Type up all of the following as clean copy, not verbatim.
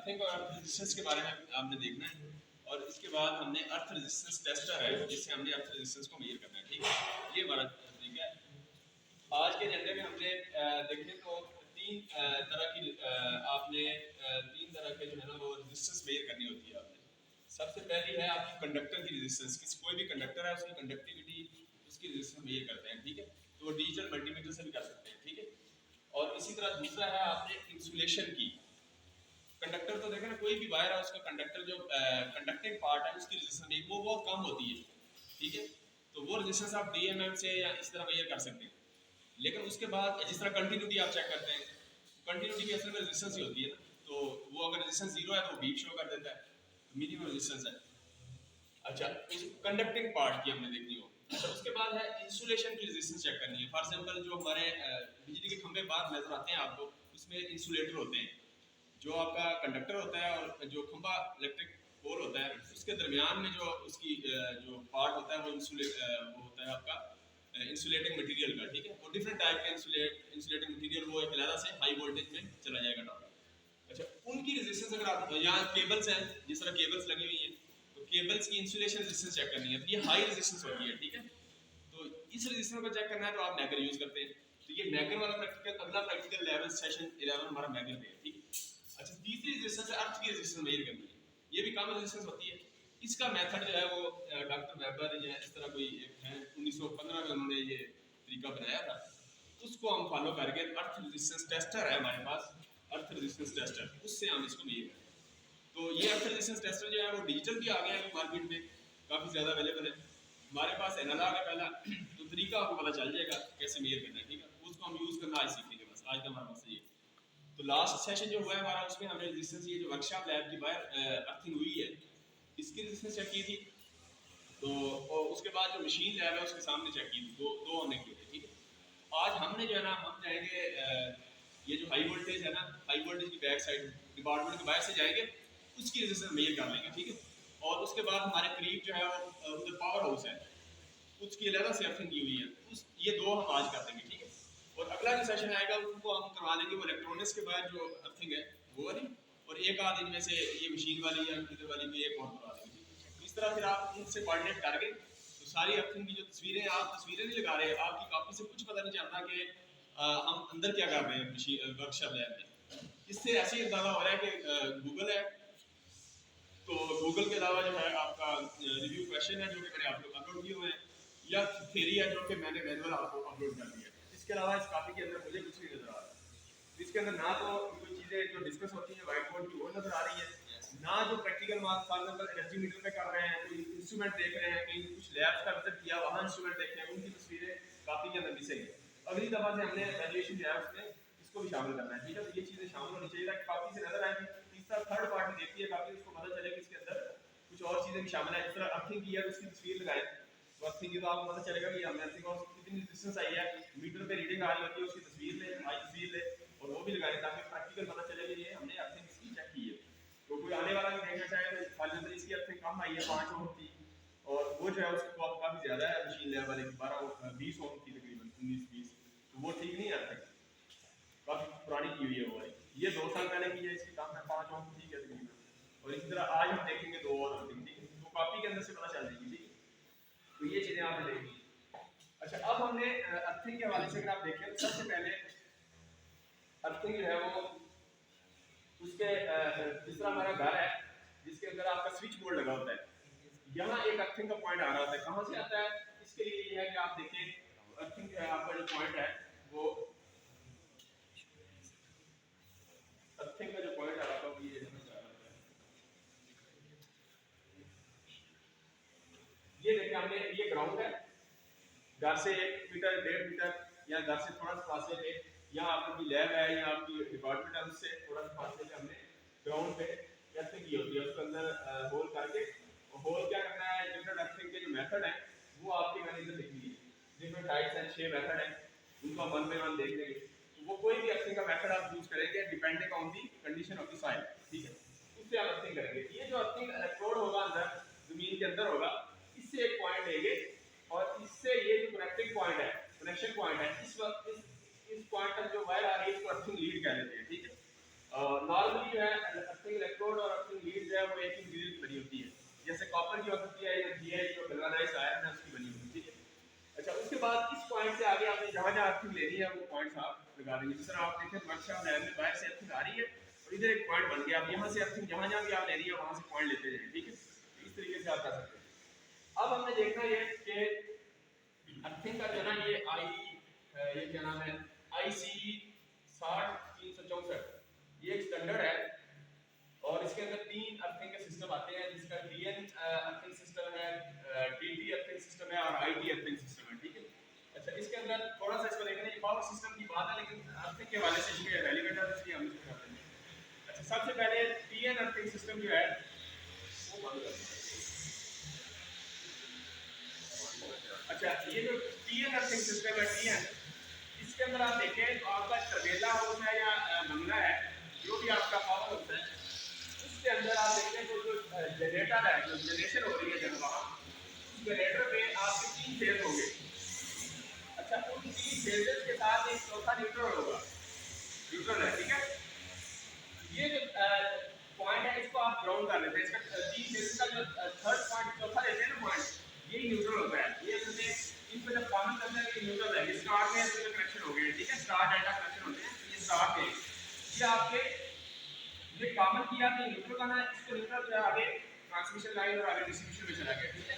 Earthing और earth resistance के बारे में आपने देखना है और इसके बाद हमने अर्थ रेजिस्टेंस टेस्टर है जिससे हमने अर्थ रेजिस्टेंस को मेजर करना है। ठीक है, ये हमारा तरीका है। आज के एजेंडे में हमने देखें तो तीन तरह के जो है ना वो रेजिस्टेंस मेजर करनी होती है आपने। सबसे पहली है आपकी कंडक्टर की रेजिस्टेंस। किसी कोई भी कंडक्टर है उसकी कंडक्टिविटी उसकी रेजिस्टेंस मेजर करते हैं। ठीक है, तो वो डिजिटल मल्टीमीटर से भी कर सकते हैं। ठीक है, और इसी तरह दूसरा है आपने इंसुलेशन की। कंडक्टर तो देखें ना, कोई भी वायर है उसका कंडक्टर जो कंडक्टिंग पार्ट है उसकी रेजिस्टेंस वो बहुत कम होती है। ठीक है, तो वो रेजिस्टेंस आप डीएमएम से या इस तरह मेजर कर सकते हैं। लेकिन उसके बाद जिस तरह कंटिन्यूटी आप चेक करते हैं, कंटिन्यूटी भी असल में रेजिस्टेंस ही होती है ना, तो वो अगर रेजिस्टेंस जीरो है तो बीप शो कर देता है, तो मिनिमम रेजिस्टेंस है। अच्छा, कंडक्टिंग पार्ट की हमने देखनी हो। अच्छा, उसके बाद है इंसुलेशन की रेजिस्टेंस चेक करनी है। फॉर एग्जांपल जो हमारे बिजली के खंभे बाहर नजर आते हैं आपको, उसमें इंसुलेटर होते हैं। जो आपका कंडक्टर होता है और जो खंभा इलेक्ट्रिक पोल होता है उसके दरमियान में जो उसकी जो पार्ट होता है वो वो होता है आपका इंसुलेटिंग मटेरियल का। ठीक है, वो डिफरेंट टाइप के इंसुलेटिंग मटेरियल वो एक अलग से हाई वोल्टेज में चला जाएगा टॉप। अच्छा, उनकी रेजिस्टेंस अगर आप यहाँ केबल्स हैं, जिस तरह केबल्स लगी हुई हैं, तो केबल्स की इंसुलेशन रेजिस्टेंस चेक करनी है, तो ये हाई रेजिस्टेंस होती है। ठीक है, तो इस रेजिस्टेंस को चेक करना है तो आप मैगर यूज करते हैं। तो ये मैगर वाला प्रैक्टिकल, अगला प्रैक्टिकल लेवल सेशन 11 हमारा मैगर पे है। ठीक है, अच्छा, तीसरी रेजिस्टेंस है अर्थ की रेजिस्टेंस मेजर करनी है। ये भी कम रेजिस्टेंस होती है। इसका मेथड जो है वो डॉक्टर वेबर या इस तरह कोई एक है 1915 में उन्होंने ये तरीका बनाया था, उसको हम फॉलो करके अर्थ रेजिस्टेंस टेस्टर है हमारे पास, अर्थ रेजिस्टेंस टेस्टर, उससे हम इसको मेजर करें। तो ये अर्थ रेजिस्टेंस टेस्टर जो है वो डिजिटल भी आ गया है मार्केट में, काफ़ी ज़्यादा अवेलेबल है। हमारे पास एनालॉग है पहला, तो तरीका आपको पता चल जाएगा कैसे मेजर करना है। ठीक है, उसको हम यूज़ करना आज सीखेंगे। बस आज का हमारा मकसद ये। तो लास्ट सेशन जो हुआ है हमारा, उसमें हमने रेजिस्टेंस, ये जो वर्कशॉप लैब की वायर अर्थिंग हुई है, इसकी रेजिस्टेंस चेक की थी। तो और उसके बाद जो मशीन लैब है उसके सामने चेक की थी। दो दो हमने किए थे। ठीक है, आज हमने जो है ना हम जाएंगे ये जो हाई वोल्टेज है ना, हाई वोल्टेज की बैक साइड डिपार्टमेंट के बाहर से जाएंगे, उसकी रेजिस्टेंस मेजर कर लेंगे। ठीक है, और उसके बाद हमारे करीब जो है वो उधर पावर हाउस है, उसकी अलग से अर्थिंग की हुई है। उस ये दो हम आज कर देंगे। ठीक है, और अगला जो सेशन आएगा उनको हम करवा लेंगे वो इलेक्ट्रॉनिक्स के बाद जो अर्थिंग है वो वाली, और एक आध इनमें से ये मशीन वाली या कंप्यूटर वाली भी एक और करवा देंगे। तो इस तरह फिर आप उनसे कोऑर्डिनेट करके तो सारी अर्थिंग की जो तस्वीरें, आप तस्वीरें नहीं लगा रहे, आपकी कॉपी से कुछ पता नहीं चलता कि हम अंदर क्या कर रहे हैं मशीन वर्कशॉप लैब में। इससे ऐसे ही अंदाजा हो रहा है कि गूगल है, तो गूगल के अलावा जो है आपका रिव्यू क्वेश्चन है जो कि मैंने आप लोग अपलोड किए हुए हैं, या थ्योरी है जो कि मैंने मैनुअल आपको अपलोड कर दिया है। इसके अलावा इस कॉपी के अंदर मुझे कुछ नहीं नजर आ रहा। इसके अंदर ना तो कोई चीज़ें जो डिस्कस होती हैं व्हाइट बोर्ड की वो नजर आ रही है, ना जो practical marks for example energy meter पे कर रहे हैं, कोई इंस्ट्रूमेंट देख रहे हैं, कहीं कुछ लैब्स का विजिट किया वहाँ इंस्ट्रूमेंट देख रहे हैं, उनकी तस्वीरें कॉपी के अंदर मिसेंगे। अगली दफा से हमने वैल्यूएशन लैब्स में इसको भी शामिल करना है। ठीक है, तो ये चीज़ें शामिल होनी चाहिए ताकि कॉपी से नजर आए। तीसरा थर्ड पार्टी देखती है कॉपी, उसको पता चले कि इसके अंदर कुछ और चीज़ें भी शामिल है। जिस तरह अर्थिंग की है तो उसकी तस्वीर लगाए, तो अर्थिंग की तो आपको पता चलेगा कि हमने अर्थिंग और कितनी डिस्टेंस आई है, मीटर पे रीडिंग आ रही होती है, उसकी तस्वीर ले, आई तस्वीर ले और वो भी लगाए ताकि प्रैक्टिकल पता चले कि ये हमने अर्थिंग इसकी चेक की है। तो कोई आने वाला भी देखना चाहे तो खाली अंदर इसकी अर्थिंग कम आई है 5 ओम थी, और वो जो है उसको काफ़ी ज़्यादा है मशीन लैब वाले की 20 ओम थी तकरीबन 19-20, तो वो ठीक नहीं है अर्थिंग, काफ़ी पुरानी की हुई है वो वाली। ये 2 साल पहले की है, इसकी काम है 5 ओम ठीक है तकरीबन। और इसी तरह आज हम देखेंगे 2 और अर्थिंग। ठीक है, तो कॉपी के अंदर से पता चल जाएगी। ठीक है, तो ये चीज़ें आपने देखी। अच्छा, अब हमने अर्थिंग के हवाले से अगर आप देखें तो सबसे पहले अर्थिंग जो है वो उसके जिस तरह हमारा घर है जिसके अंदर आपका स्विच बोर्ड लगा होता है, यहाँ एक अर्थिंग का पॉइंट आ रहा होता है। कहाँ से आता है, इसके लिए ये है कि आप देखें अर्थिंग जो है आपका जो पॉइंट है वो अर्थिंग का जो पॉइंट आ रहा था वो ये देखिए हमने, ये ग्राउंड है, घर से 1 मीटर 1.5 मीटर या घर से थोड़ा सा फासले पे, या आपकी लैब है या आपकी डिपार्टमेंट है उससे थोड़ा सा फासले पे हमने ग्राउंड पे अर्थिंग की होती है। उसके अंदर होल करके, होल क्या करना है, डिफरेंट अर्थिंग के जो मेथड है वो आपके मैंने इधर लिख लिए, डिफरेंट टाइप्स हैं, 6 मेथड हैं, उनको हम 1 बाय 1 देख लेंगे। तो वो कोई भी अर्थिंग का मेथड आप यूज करेंगे depending on the condition of the soil. ठीक है, उससे आप अर्थिंग करेंगे। ये जो अर्थिंग इलेक्ट्रोड होगा अंदर जमीन के अंदर होगा, इससे एक पॉइंट लेंगे और इससे ये जो कनेक्टिंग पॉइंट है, कनेक्शन पॉइंट है, इस वक्त इस पॉइंट तक जो वायर आ रही है इसको अर्थिंग लीड कह लेते हैं। ठीक है, नॉर्मली जो है अर्थिंग इलेक्ट्रोड लोड और अर्थिंग लीड जो है वो एक ही मटेरियल की बनी होती है, जैसे कॉपर की हो सकती है या जीआई जो गैल्वेनाइज्ड आयरन है उसकी बनी होती है, ठीक है। अच्छा, उसके बाद इस पॉइंट से आगे आपने जहां जहां अर्थिंग लेनी है वो पॉइंट्स आप लगा देंगे। जिस तरह आप देखें वर्कशॉप लैब में बाहर से अर्थिंग आ रही है और इधर एक पॉइंट बन गया, आप यहां से अर्थिंग जहां जहां भी आप ले रही है वहां से पॉइंट लेते जाएं, ठीक है। इस तरीके से आप कर सकते हैं। अब हमने देखना ये कि अर्थिंग का जो है ना ये ये क्या नाम है, IC 60364 ये एक स्टैंडर्ड है और इसके अंदर 3 अर्थिंग के सिस्टम आते हैं, जिसका DN अर्थिंग सिस्टम है, DT अर्थिंग सिस्टम है और IT अर्थिंग सिस्टम है, ठीक है। अच्छा, इसके अंदर थोड़ा सा इसको देखना, ये पावर सिस्टम की बात है लेकिन अर्थिंग के हवाले से ये रेलेवेंट है इसलिए हम इसको करते हैं। अच्छा, सबसे पहले TN अर्थिंग सिस्टम जो है वो बंद कर दें। अच्छा, ये जो TN अर्थिंग सिस्टम है TN, इसके अंदर आप देखें तो आपका टर्बेला हाउस है या बंगला है, जो भी आपका पावर हाउस है, उसके अंदर आप देखते हैं जो जनरेटर है, जो जनरेशन हो रही है जब वहाँ उस जनरेटर पे आपके 3 फेज होंगे। अच्छा, उन 3 फेजेस के साथ एक चौथा न्यूट्रल होगा, न्यूट्रल है, ठीक है। ये जो पॉइंट है इसको आप ग्राउंड कर लेते हैं, इसका 3 फेज का जो थर्ड पॉइंट चौथा लेते हैं ना पॉइंट, यही न्यूट्रल होता है। ये हमने इन पे जब कॉमन करते हैं कि न्यूट्रल है, ये स्टार में इसके कनेक्शन हो गए, ठीक है, स्टार डेल्टा कनेक्शन होते हैं, ये स्टार में ये आपके ये कॉमन किया तो न्यूट्रल का ना, इसको न्यूट्रल जो आगे ट्रांसमिशन लाइन और आगे डिस्ट्रीब्यूशन में चला गया, ठीक है।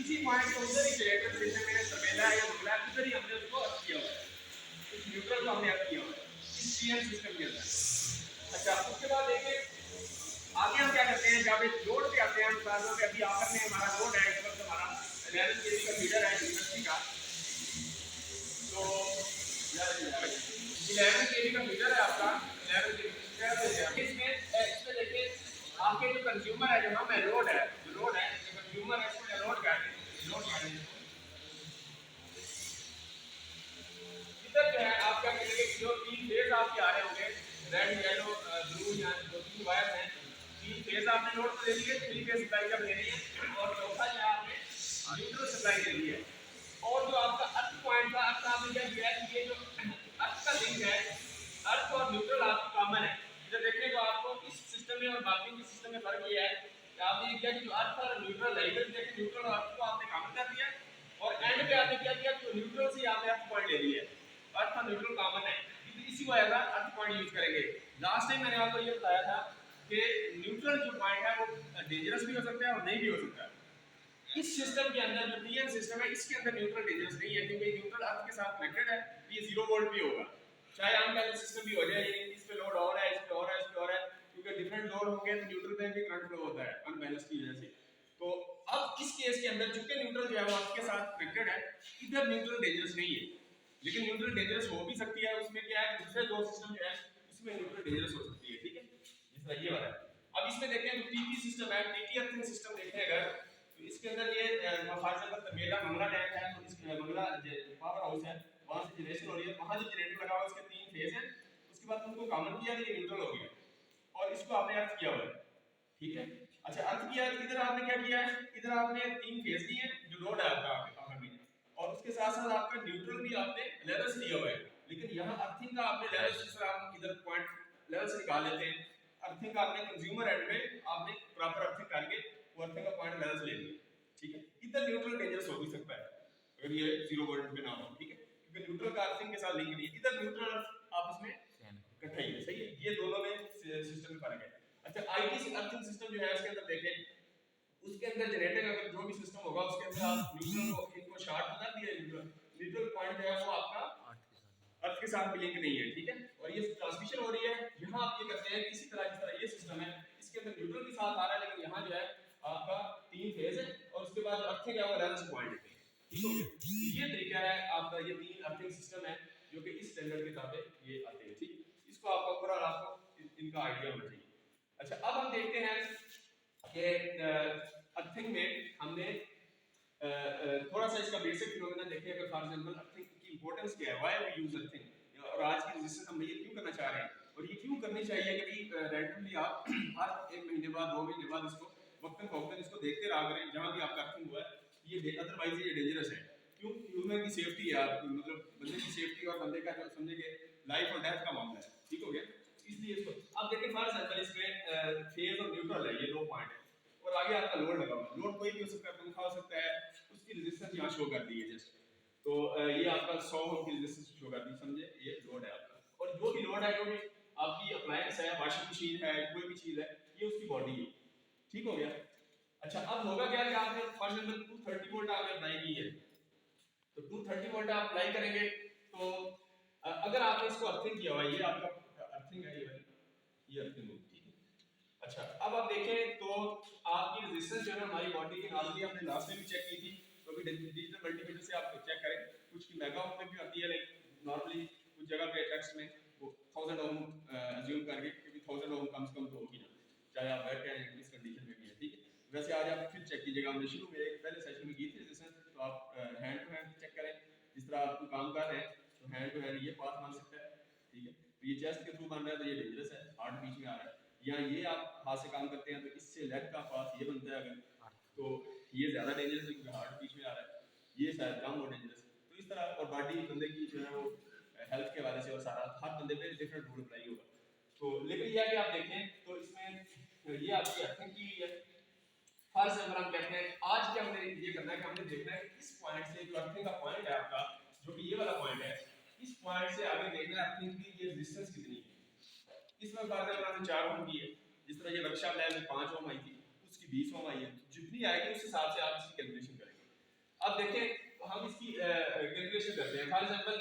इसी पॉइंट को उधर ही जनरेटर स्टेशन में टर्बेला या बंगला उधर ही हमने उसको अर्थ किया हुआ है, इस न्यूट्रल को हमने अर्थ किया हुआ है इस TN सिस्टम के अंदर। अच्छा, उसके बाद देखिए आगे हम क्या करते हैं, जब एक लोड पे आते हैं हम सालों पे, अभी आकर में हमारा लोड है इस वक्त हमारा 11 kV का फीडर है यूनिवर्सिटी का, तो 11 kV का फीडर है आपका, 11 kV इसमें देखिए आपके जो कंज्यूमर है, जो हम लोड है, जो लोड है, जो कंज्यूमर है इसको लोड कर इधर जो है आप क्या करेंगे, जो 3 फेज आपके आ रहे होंगे रेड येलो ब्लू या जो 3 वायर हैं, 3 फेज आपने लोड को दे दिए, 3 फेज सप्लाई जब ले रही है और चौथा जो आपने न्यूट्रल सप्लाई दे दी है। और जो आपका अर्थ पॉइंट था, अर्थ आपने क्या किया है, ये जो अर्थ का लिंक है, अर्थ और न्यूट्रल आपका कॉमन है। इधर देखने को आपको इस सिस्टम में और बाकी के सिस्टम में फर्क ये है कि आपने क्या कि जो अर्थ और न्यूट्रल है, इधर देखिए न्यूट्रल और अर्थ को आपने कॉमन कर दिया और एंड पे आपने क्या किया, तो न्यूट्रल से आपने अर्थ पॉइंट ले लिया, अर्थ और न्यूट्रल कॉमन है, इसी को ऐसा अर्थ पॉइंट यूज करेंगे। लास्ट टाइम मैंने आपको ये बताया था कि न्यूट्रल जो पॉइंट है वो डेंजरस भी हो सकता है और नहीं भी हो सकता है। इस सिस्टम के अंदर जो TN सिस्टम है इसके अंदर न्यूट्रल डेंजरस नहीं है, क्योंकि न्यूट्रल अर्थ के साथ कनेक्टेड है, ये 0 वोल्ट भी होगा, चाहे अनबैलेंस सिस्टम भी हो जाए, यानी इस पे लोड और है, इस पे और है, इस पे और है, क्योंकि डिफरेंट लोड होंगे तो न्यूट्रल में भी करंट फ्लो होता है अनबैलेंस की वजह से। तो अब इस केस के अंदर चूंकि न्यूट्रल जो है वो अर्थ के साथ कनेक्टेड है, इधर न्यूट्रल डेंजरस नहीं है, लेकिन न्यूट्रल डेंजरस हो भी सकती है, उसमें क्या है दूसरे दो सिस्टम जो है उसमें न्यूट्रल डेंजरस हो सकती है, ठीक है, जिस तरह ये वाला है। अब इसमें देखें तो TT सिस्टम है, TT अर्थिंग सिस्टम देखें अगर तो इसके अंदर ये फॉर एग्जांपल मेरा मंगला डैम है, तो इस मंगला पावर हाउस है, वहां से जनरेशन हो रही है, वहां जो जनरेटर लगा हुआ है उसके 3 फेज हैं, उसके बाद उनको कॉमन किया तो ये न्यूट्रल हो गया और इसको आपने अर्थ किया हुआ है, ठीक है। अच्छा, अर्थ किया इधर आपने क्या किया है, इधर आपने 3 फेज दिए जो लोड है आपका आपका में, और उसके साथ साथ आपका न्यूट्रल भी आपने लेवल्स दिया हुआ है, लेकिन यहाँ अर्थिंग का आपने लेवल्स जिस तरह हम इधर पॉइंट लेवल्स निकाल लेते हैं, अर्थिंग का आपने कंज्यूमर एंड में आपने प्रॉपर अर्थिंग करके वो अर्थिंग का पॉइंट लेवल्स ले लिया, ठीक है। इधर न्यूट्रल डेंजरस हो भी सकता है अगर ये 0 वोल्ट पे ना हो, ठीक है, क्योंकि न्यूट्रल का अर्थिंग के साथ लिंक नहीं है, इधर न्यूट्रल आपस में इकट्ठा ही है, सही है, ये दोनों में सिस्टम में फर्क है। अच्छा, IT अर्थिंग सिस्टम जो है उसके अंदर देखें, उसके अंदर जनरेटर अगर जो भी सिस्टम होगा उसके अंदर आप न्यूट्रल को इनको शॉर्ट कर दिया, न्यूट्रल पॉइंट जो है वो आपका अर्थ के साथ लिंक नहीं है, ठीक है, और ये ट्रांसमिशन हो रही है, यहाँ आप ये करते हैं इसी तरह जिस तरह ये सिस्टम है इसके अंदर न्यूट्रल के साथ आ रहा है, लेकिन यहाँ जो है आपका 3 फेज है और उसके बाद अर्थिंग है वो रेफरेंस पॉइंट है, ठीक हो गया। ये तरीका है आपका, ये 3 अर्थिंग सिस्टम है जो कि इस स्टैंडर्ड के ताबे ये आते हैं, ठीक, इसको आपका पूरा आपको इनका आइडिया होना चाहिए। अच्छा, अब हम देखते हैं कि अर्थिंग में हमने थोड़ा सा इसका बेसिक फिनोमेना देखें, अगर फॉर एग्जांपल अर्थिंग की इंपॉर्टेंस क्या है, व्हाई वी यूज अर्थिंग, और आज की रेजिस्टेंस हम ये क्यों करना चाह रहे हैं और ये क्यों करनी चाहिए कि भाई रैंडमली आप हर 1 महीने बाद 2 महीने बाद इसको वक्तन फवक्तन इसको देखते रहा करें जहां भी आपका अर्थिंग हुआ है, ये अदरवाइज ये डेंजरस है, क्यों, ह्यूमन की सेफ्टी है, आप मतलब बंदे की सेफ्टी और बंदे का समझे कि लाइफ और डेथ का मामला है, ठीक हो गया, इसलिए इसको अब देखिए फॉर एग्जांपल इसमें फेज और न्यूट्रल है, ये लो पॉइंट है, और आगे आपका लोड लगा हुआ है। लोड कोई भी हो सकता है, पंखा हो सकता है, उसकी रेजिस्टेंस यहाँ शो कर दी है जस्ट। तो ये आपका 100 ओम की रेजिस्टेंस शो कर दी, समझे, ये लोड है आपका। और जो भी लोड है, जो भी आपकी अप्लायंस है, वॉशिंग मशीन है, कोई भी चीज़ है, ये उसकी बॉडी है। ठीक हो गया। अच्छा, अब होगा क्या कि आपने फॉर एग्जांपल 230 वोल्ट आपने अप्लाई की है, तो 230 वोल्ट आप अप्लाई करेंगे, तो अगर आपने इसको अर्थिंग किया हुआ है, ये आपका अर्थिंग है, ये अर्थिंग होगी, ठीक है। अच्छा, अब आप देखें तो आपकी रेजिस्टेंस जो है हमारी बॉडी की, नॉर्मली हमने लास्ट में भी चेक की थी, तो अभी डिजिटल मल्टीमीटर से आप चेक करें, कुछ की मेगा ओम में भी आती है, लाइक नॉर्मली कुछ जगह पे टेक्स्ट में वो 1000 ओम अज्यूम करके, क्योंकि 1000 ओम कम से कम तो होगी ना, चाहे आप बैठ हैं इस कंडीशन में भी है, ठीक है। वैसे आज आप फिर चेक कीजिएगा, हमने शुरू में एक पहले सेशन में की थी रेजिस्टेंस, तो आप हैंड टू हैंड चेक करें, जिस तरह आप काम कर रहे हैं, तो हैंड टू हैंड ये पास मान सकता है, ठीक है। तो ये चेस्ट के थ्रू मान रहा है, तो ये डेंजरस है, हार्ट बीच में आ रहा है, या ये आप हाथ से काम करते हैं, तो इससे लेग का पास ये बनता है अगर, तो ये ज़्यादा डेंजरस है, क्योंकि हार्ट बीच में आ रहा है, ये शायद कम और डेंजरस। तो इस तरह, और बॉडी बंदे की जो है वो हेल्थ के वाले से, और सारा हर बंदे पे डिफरेंट रूल अप्लाई होगा। तो लेकिन ये है कि आप देखें तो इसमें ये आपकी अर्थिंग की है। फॉर एग्जांपल हम कहते हैं, आज क्या हमने ये करना है कि हमने देखना है इस पॉइंट से, जो अर्थिंग का पॉइंट है आपका, जो कि ये वाला पॉइंट है, इस पॉइंट से आगे देखना है अर्थिंग की ये रेजिस्टेंस कितनी है। इसमें फॉर एग्जांपल हमने 4 ओम की है, जिस तरह ये वर्कशॉप लैब में 5 ओम आई थी, उसकी 20 ओम आई है, जितनी आएगी उस हिसाब से आप इसकी कैलकुलेशन करेंगे। अब देखें हम इसकी कैलकुलेशन करते हैं। फॉर एग्जांपल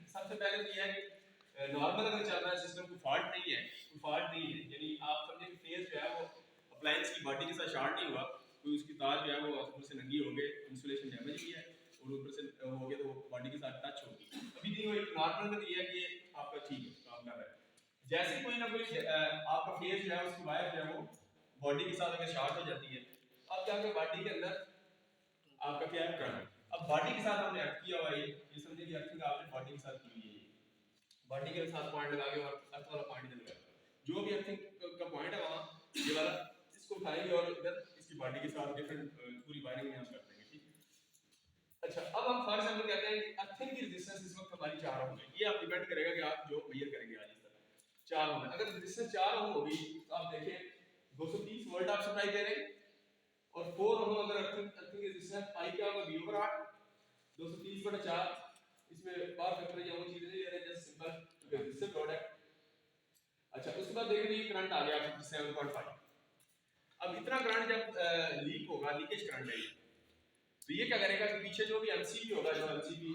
सबसे पहले तो ये है कि नॉर्मल अगर चल रहा है सिस्टम, कोई फॉल्ट नहीं है, कोई फॉल्ट नहीं है, यानी आप समझे कि फेज जो है वो अप्लायंस की बॉडी के साथ शॉर्ट नहीं हुआ, कोई उसकी तार जो है वो ऊपर से नंगी हो गए, इंसुलेशन डैमेज भी है, और ऊपर से हो गया तो वो बॉडी के साथ टच होगी, अभी नहीं हुई, नॉर्मल में तो ये है कि आपका ठीक है, काम कर रहा है। जैसे कोई ना कोई आपका फेज जो है उसकी वायर जो है वो बॉडी के साथ अगर शॉर्ट हो जाती है, अब क्या होगा, बॉडी के अंदर आपका क्या है, करंट। अब बॉडी के साथ हमने अर्थ किया हुआ है, ये समझिए कि अर्थिंग आपने बॉडी के साथ की हुई है, बॉडी के साथ पॉइंट लगा के, और अर्थ वाला पॉइंट इधर लगा, जो भी अर्थिंग का पॉइंट है वहां, ये वाला इसको उठाएंगे और इधर इसकी बॉडी के साथ डिफरेंट पूरी वायरिंग में हम कर देंगे, ठीक है। अच्छा, अब हम फॉर एग्जांपल कहते हैं कि अर्थिंग की रेजिस्टेंस इस वक्त हमारी 4 ओम है, ये आप डिपेंड करेगा कि आप जो मेजर करेंगे आज इस तरह 4 ओम है। अगर रेजिस्टेंस 4 ओम होगी तो आप देखें 230 वोल्ट आप सप्लाई दे रहे हैं, और 4 ओम अगर अर्थिंग की रेजिस्टेंस पाई क्या होगा, V over R 230/4, इसमें पावर फैक्टर या वो चीजें नहीं ले रहे, जस्ट सिंपल रेजिस्टिव लोड है। अच्छा, उसके बाद देखिए ये करंट आ गया 57.5। अब इतना करंट जब लीक होगा, लीकेज करंट है, तो ये क्या करेगा कि पीछे जो भी एमसीबी होगा, जो एमसीबी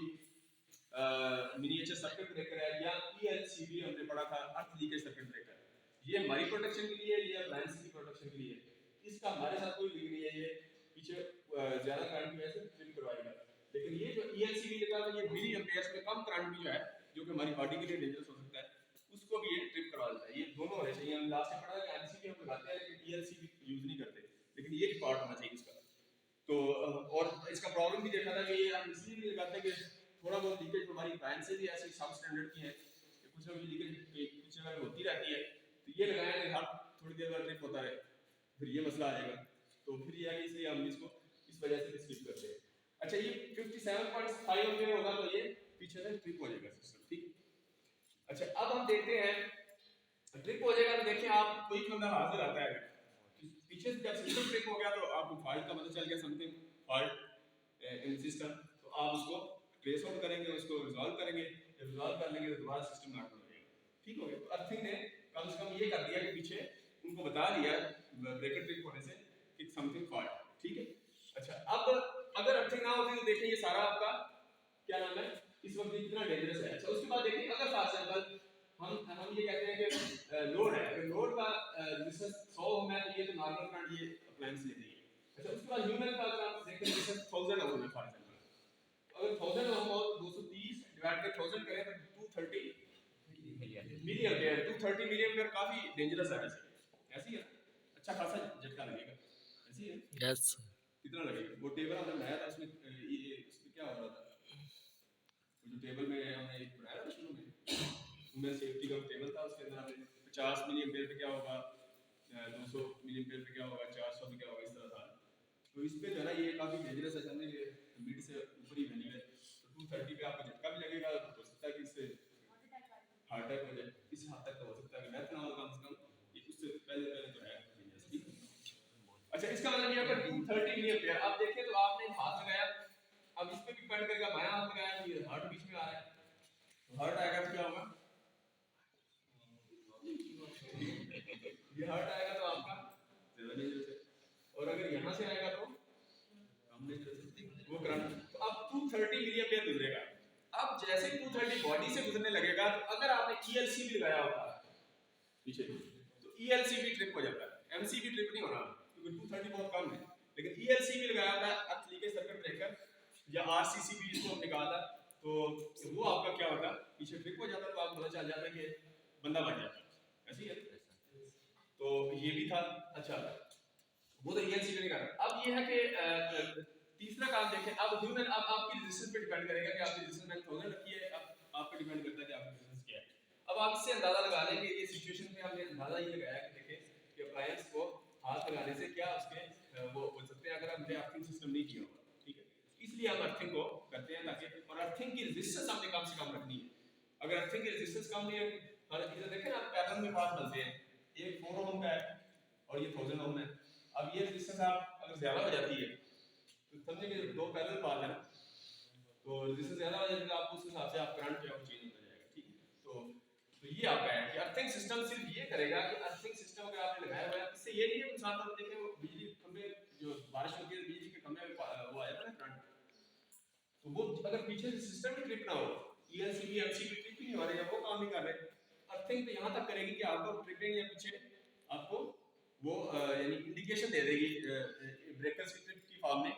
मिनिएचर सर्किट ब्रेकर है, या ईएलसीबी हमने पढ़ा था, अर्थ लीकेज सर्किट ब्रेकर, ये हमारी प्रोटेक्शन के लिए, ये अप्लायंस की प्रोटेक्शन के लिए, इसका हमारे साथ कोई लिंक नहीं है, ये पीछे ज्यादा करंट की वजह से ट्रिप करवाएगा। लेकिन ये जो ईएलसीबी लिखा है, ये मिली एम्पेयर्स में कम करंट भी जो है, जो कि हमारी बॉडी के लिए डेंजरस हो सकता है, उसको भी ये ट्रिप करवा देता है। ये दोनों होने चाहिए। हम लास्ट में पढ़ा था कि एमसीबी हम लगाते हैं लेकिन ईएलसीबी यूज नहीं करते, लेकिन ये पार्ट होना चाहिए इसका। तो और इसका प्रॉब्लम भी देखा था कि ये हम इसलिए भी लगाते हैं कि थोड़ा बहुत लीकेज हमारी फैन से भी ऐसी सब स्टैंडर्ड की है कि कुछ ना कुछ लीकेज कुछ जगह होती रहती है, तो ये लगाया कि हर थोड़ी देर बाद ट्रिप होता रहे, फिर ये मसला आएगा। तो फिर ये है कि इसलिए हम इसको इस वजह से स्किप करते हैं। अच्छा, ये 57.5 एम्पीयर होगा तो ये पीछे से ट्रिप हो जाएगा सिस्टम, ठीक। अच्छा, अब हम देखते हैं ट्रिप हो जाएगा, तो देखिए आप कोई बंदा हाजिर आता है, पीछे से जब सिस्टम ट्रिप हो गया तो आपको फॉल्ट का पता चल गया, समथिंग फॉल्ट इन सिस्टम, तो आप उसको ट्रेस आउट करेंगे, उसको रिजॉल्व करेंगे, जब रिजॉल्व कर लेंगे तो दोबारा सिस्टम नॉर्मल हो जाएगा, ठीक हो गया। तो अर्थिंग ने कम से कम ये कर दिया कि पीछे उनको बता दिया ब्रेकर ट्रिप होने से कि समथिंग फॉल्ट, ठीक है। अच्छा, अब अगर अर्थिंग ना होती तो देखिए ये सारा आपका क्या नाम है, इस वक्त कितना डेंजरस है। अच्छा, उसके बाद देखिए अगर फॉर एग्जांपल हम ये कहते हैं कि लोड है, अगर लोड का रेजिस्टेंस 100 ओम है, तो ये तो नॉर्मल करंट ये अप्लायंस लेती है। अच्छा, उसके बाद ह्यूमन का अगर आप देखें रेजिस्टेंस 1000 ओम है फॉर एग्जांपल, अगर 1000 ओम और 230 डिवाइड बाय 1000 करें तो 230 मिली एम्पीयर, 230 मिली एम्पीयर काफी डेंजरस है वैसे, ऐसी है, अच्छा खासा झटका लगेगा, ऐसी है। यस, कितना लगेगा? वो टेबल हमने बनाया था, उसमें ये इसमें क्या हो रहा था, जो टेबल में हमने एक बनाया था शुरू में, उनमें सेफ्टी का टेबल था, उसके अंदर हमने 50 मिली एम्पीयर पे क्या होगा, 200 मिली एम्पीयर पे क्या होगा, 400 पे क्या होगा, इस तरह था। तो इस पे जो है ना ये काफी डेंजरस है, समझे कि मिड से ऊपर ही वैल्यू है, तो 230 पे आपको झटका भी लगेगा, हो सकता है कि इससे हार्ट अटैक हो जाए, इस हद तक तो हो सकता है कि डेथ ना हो, कम से कम ये उससे पहले पहले तो है डेंजरस, ठीक। अच्छा इसका मतलब ये आपका 230 मिली एम्पीयर। आप देखें तो आपने हाथ लगाया, अब इस पे भी डिपेंड करेगा, बायां हाथ लगाया तो ये हार्ट बीच में आ रहा है, तो हार्ट आएगा तो क्या होगा, ये हार्ट आएगा तो आपका ज्यादा नहीं जल सकता, और अगर यहाँ से आएगा तो कम नहीं जल सकती वो करंट। तो अब 230 मिली एम्पीयर गुजरेगा। अब जैसे ही 230 बॉडी से गुजरने लगेगा, तो अगर आपने ईएलसी भी लगाया होता पीछे, तो ईएलसी भी ट्रिप हो जाता है, एमसी भी ट्रिप नहीं होना क्योंकि 230 बहुत कम है, लेकिन ईएलसी भी लगाया था अर्थ लीकेज सर्किट ब्रेकर या आरसीसी भी इसको निकाला, तो वो आपका क्या होता, पीछे ट्रिप हो जाता, तो आपको पता चल जाता कि बंदा बच जाता। ऐसी है, तो ये भी था। अच्छा वो तो ईएलसी नहीं कर रहा। अब ये है कि तीसरा काम देखें, अब ह्यूमन, अब आपकी रेजिस्टेंस पे डिपेंड करेगा कि आपकी रेजिस्टेंस मैंने 1000 रखी है, अब आप पे डिपेंड करता है कि आपकी रेजिस्टेंस क्या है। अब आप इससे अंदाजा लगा लें कि ये सिचुएशन में हमने अंदाजा ये लगाया कि देखें कि अप्लायंस को हाथ लगाने से क्या उसके वो हो सकते हैं, अगर हमने अर्थिंग सिस्टम नहीं किया होगा, ठीक है, इसलिए हम अर्थिंग को करते हैं ताकि, और अर्थिंग की रेजिस्टेंस हमने कम से कम रखनी है। अगर अर्थिंग की रेजिस्टेंस कम नहीं है, इधर देखें ना पैरेलल में पाथ बनते हैं, एक 4 ओम का है और ये 1000 ओम है। अब ये रेजिस्टेंस आप अगर ज्यादा हो जाती है तो समझे कि दो पैरेलल पाथ है ना, तो रेजिस्टेंस ज्यादा हो जाएगा, आप उस हिसाब से आप करंट जो है वो चेंज होता जाएगा, ठीक है। तो ये आपका है कि अर्थिंग सिस्टम सिर्फ ये करेगा कि अर्थिंग सिस्टम अगर आपने लगाया हुआ है, इससे ये नहीं है इंसान तो देखें वो बिजली खंभे जो बारिश होती है बिजली के खंभे में वो आ जाता है ना करंट, तो वो अगर पीछे से सिस्टम ही ट्रिप ना हो, ईएलसीबी एमसीबी ट्रिप ही नहीं हो रहे या वो काम नहीं कर रहे, अर्थिंग तो यहां तक करेगी कि आपको ट्रिपिंग या पीछे आपको वो यानी इंडिकेशन दे देगी ब्रेकर्स की ट्रिप की फॉर्म में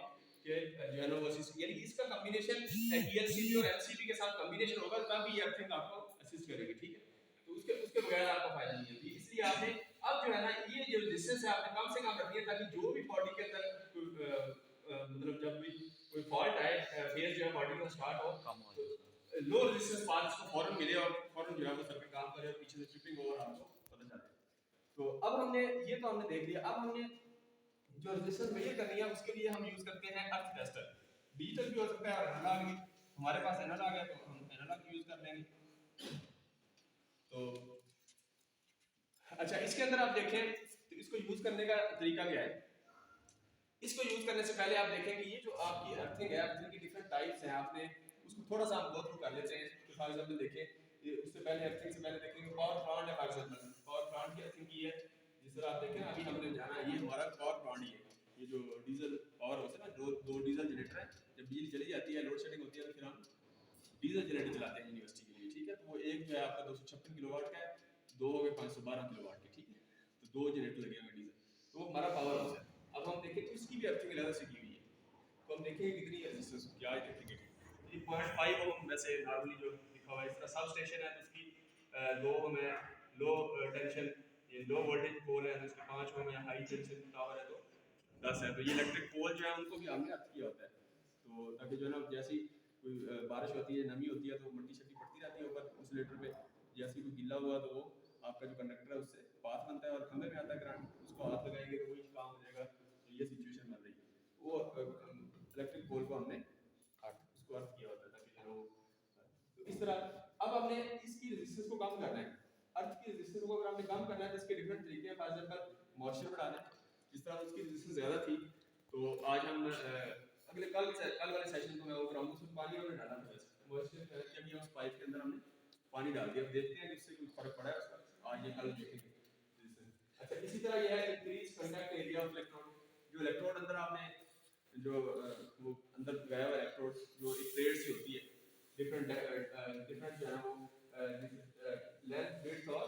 कि जो है ना वो यानी इसका कॉम्बिनेशन ईएलसीबी और एमसीबी के साथ कॉम्बिनेशन होगा तब ये अर्थिंग आपको असिस्ट करेगी, ठीक है। तो उसके उसके बगैर आपका फायदा नहीं है, इसलिए आपने अब जो है ना ये जो डिस्टेंस है आपने कम से कम रखनी है ताकि जो भी बॉडी के अंदर मतलब जब भी कोई फॉल्ट आए, फेज जो है बॉडी का स्टार्ट हो, तो लो रेजिस्टेंस पाथ इसको फौरन मिले और फौरन जो है वो सर्किट काम करे और पीछे से ट्रिपिंग ओवर आपको पता चले। तो अब हमने ये तो हमने देख लिया, अब हमने जो रेजिस्टेंस मेजर करनी है उसके लिए हम यूज करते हैं अर्थ टेस्टर। डिजिटल भी हो सकता है और एनालॉग भी, हमारे पास एनालॉग है तो हम एनालॉग यूज कर लेंगे। तो अच्छा इसके अंदर आप देखें तो इसको यूज करने का तरीका क्या है। इसको यूज करने से पहले आप देखें कि ये जो आपकी अर्थिंग है, अर्थिंग की डिफरेंट टाइप्स हैं, आपने उसको थोड़ा सा हम गो थ्रू कर लेते हैं। तो फॉर एग्जांपल देखें ये उससे पहले अर्थिंग से पहले देखेंगे पावर प्लांट है, फॉर एग्जांपल पावर प्लांट की अर्थिंग की है। जिस तरह आप देखें अभी हमने जाना ये हमारा पावर प्लांट ही है, ये जो डीजल पावर होता है ना, दो डीजल जनरेटर है, जब बिजली चली जाती है लोड शेडिंग होती है तो फिर हम डीजल जनरेटर चलाते हैं यूनिवर्सिटी के लिए, ठीक है। तो वो एक जो है आपका 256 किलोवाट का है, दो हो गए 512 किलोवाट के, ठीक है। तो दो जनरेटर लगे हुए डीजल, तो वो हमारा पावर हाउस है। अब हम देखें तो इसकी भी अर्थिंग अलग से की हुई है, तो हम देखेंगे कितनी रेजिस्टेंस क्या है, देखेंगे ये 0.5 ओम वैसे नॉर्मली जो लिखा हुआ है। इस तरह सब स्टेशन है तो उसकी लो ओम है, लो टेंशन ये लो वोल्टेज पोल है तो उसका 5 ओम है, हाई टेंशन टावर है तो 10 है। तो ये इलेक्ट्रिक पोल जो है उनको भी हमने अर्थ किया होता है, तो ताकि जो है ना जैसी कोई बारिश होती है नमी होती है तो मट्टी शट्टी पड़ती रहती है ऊपर इंसुलेटर पे, जैसे कोई गीला हुआ तो वो आपका जो कंडक्टर है उससे पाथ बनता है और खंभे में आता है करंट, उसको हाथ लगाएंगे तो वही काम हो जाएगा। तो ये सिचुएशन बन रही है, वो इलेक्ट्रिक पोल को हमने उसको अर्थ किया होता है ताकि जो तो इस तरह। अब हमने इसकी रेजिस्टेंस को कम करना है, अर्थ की रेजिस्टेंस को अगर हमने कम करना है तो इसके डिफरेंट तरीके हैं। फॉर एग्जांपल मॉइस्चर बढ़ाना है, जिस तरह उसकी रेजिस्टेंस ज़्यादा थी तो आज हम अगले कल वाले सेशन को मैं वो कराऊंगा, उसमें पानी हमने डाला था, वैसे मॉइस्चर क्या किया उस पाइप के अंदर हमने पानी डाल दिया, देखते हैं कि इससे कोई फर्क पड़ा है उसका, आज या कल देखेंगे। अच्छा इसी तरह ये है increase contact area of electrode, जो इलेक्ट्रोड अंदर आपने जो वो अंदर गया हुआ इलेक्ट्रोड जो एक प्लेट सी होती है, डिफरेंट डिफरेंट जो है वो लेंथ विड्थ और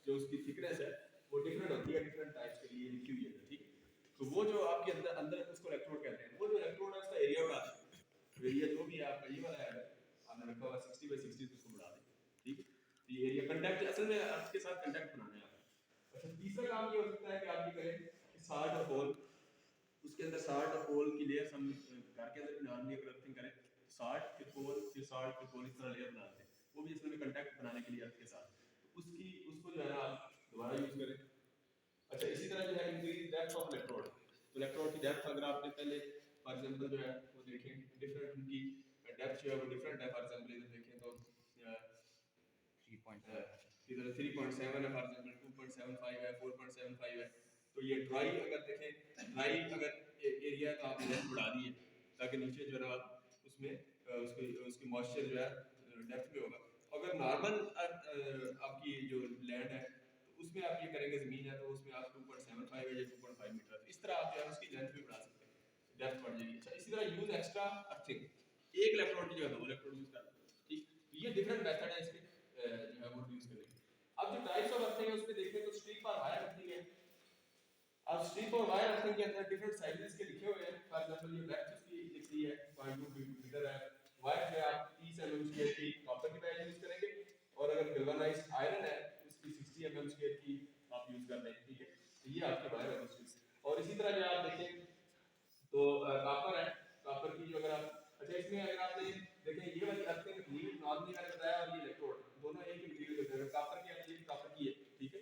जो उसकी थिकनेस है वो डिफरेंट होती है, डिफरेंट टाइप्स के लिए लिखी हुई है, ठीक है। तो वो जो आपके अंदर अंदर उसको इलेक्ट्रोड कहते हैं, वो जो इलेक्ट्रोड है उसका एरिया बढ़ा दें, एरिया जो भी है आपका ये वाला है आपने रखा हुआ 60/60 उसको बढ़ा दें, ठीक है। ये एरिया कांटेक्ट असल में आपके साथ कांटेक्ट बनाना है आपको। अच्छा तीसरा काम ये हो सकता है कि आप ये करें कि साल्ट और होल, उसके अंदर साल्ट और होल की लेयर हम घर के अंदर नॉर्मली अगर अर्थिंग करें साल्ट फिर होल फिर साल्ट फिर होल इस तरह लेयर बनाते हैं, वो भी इसमें कांटेक्ट बनाने के लिए अर्थ के साथ, तो उसकी उसको जो है ना आप दोबारा यूज करें। अच्छा इसी तरह जो है इंक्रीज डेप्थ ऑफ इलेक्ट्रोड, तो इलेक्ट्रोड की डेप्थ अगर आपने पहले फॉर एग्जांपल जो है वो देखें डिफरेंट उनकी डेप्थ जो है वो डिफरेंट है। फॉर एग्जांपल इधर देखें तो 3.7 इधर 3.7 है, फॉर एग्जांपल 2.75 है, 4.75 है, तो ये ड्राई अगर देखें, ड्राई अगर एरिया है तो आपने लेंथ बढ़ा दी है ताकि नीचे जो है ना उसमें उसकी उसकी मॉइस्चर जो है डेप्थ में होगा। अगर नॉर्मल आपकी जो लैंड है तो उसमें आप ये करेंगे, ज़मीन है तो उसमें आप 2.75 है या 2.5 मीटर, इस तरह आप जो है उसकी लेंथ भी बढ़ा सकते हैं, डेप्थ बढ़ जाएगी। अच्छा, इसी तरह यूज एक्स्ट्रा अर्थिंग, एक इलेक्ट्रोड की जगह 2 इलेक्ट्रोड यूज करते हैं, ठीक। तो ये डिफरेंट मेथड है इसके जो है वो यूज करने के। अब जो टाइप्स ऑफ अर्थिंग है उसमें देखें तो स्ट्रिप और वायर अर्थिंग है। अब स्ट्रिप और वायर अर्थिंग के अंदर डिफरेंट साइजेस के लिखे हुए हैं। फॉर एग्जांपल ये लेफ्ट इसकी लिख दी है 0.2 मीटर है। वायर जो है आप 30 mm स्क्वायर की कॉपर की वायर यूज करेंगे, और अगर गैल्वेनाइज्ड आयरन है उसकी 60 mm स्क्वायर की आप यूज कर लें, ठीक है। तो ये आपकी वायर है। और इसी तरह जो आप देखें तो कॉपर है, कॉपर की जो अगर आप, अच्छा इसमें अगर आपने देखें ये वाली अर्थिंग लीड नॉर्मली मैंने बताया और ये इलेक्ट्रोड दोनों एक ही मटेरियल होते हैं। कॉपर की अर्थिंग कॉपर की है, ठीक है।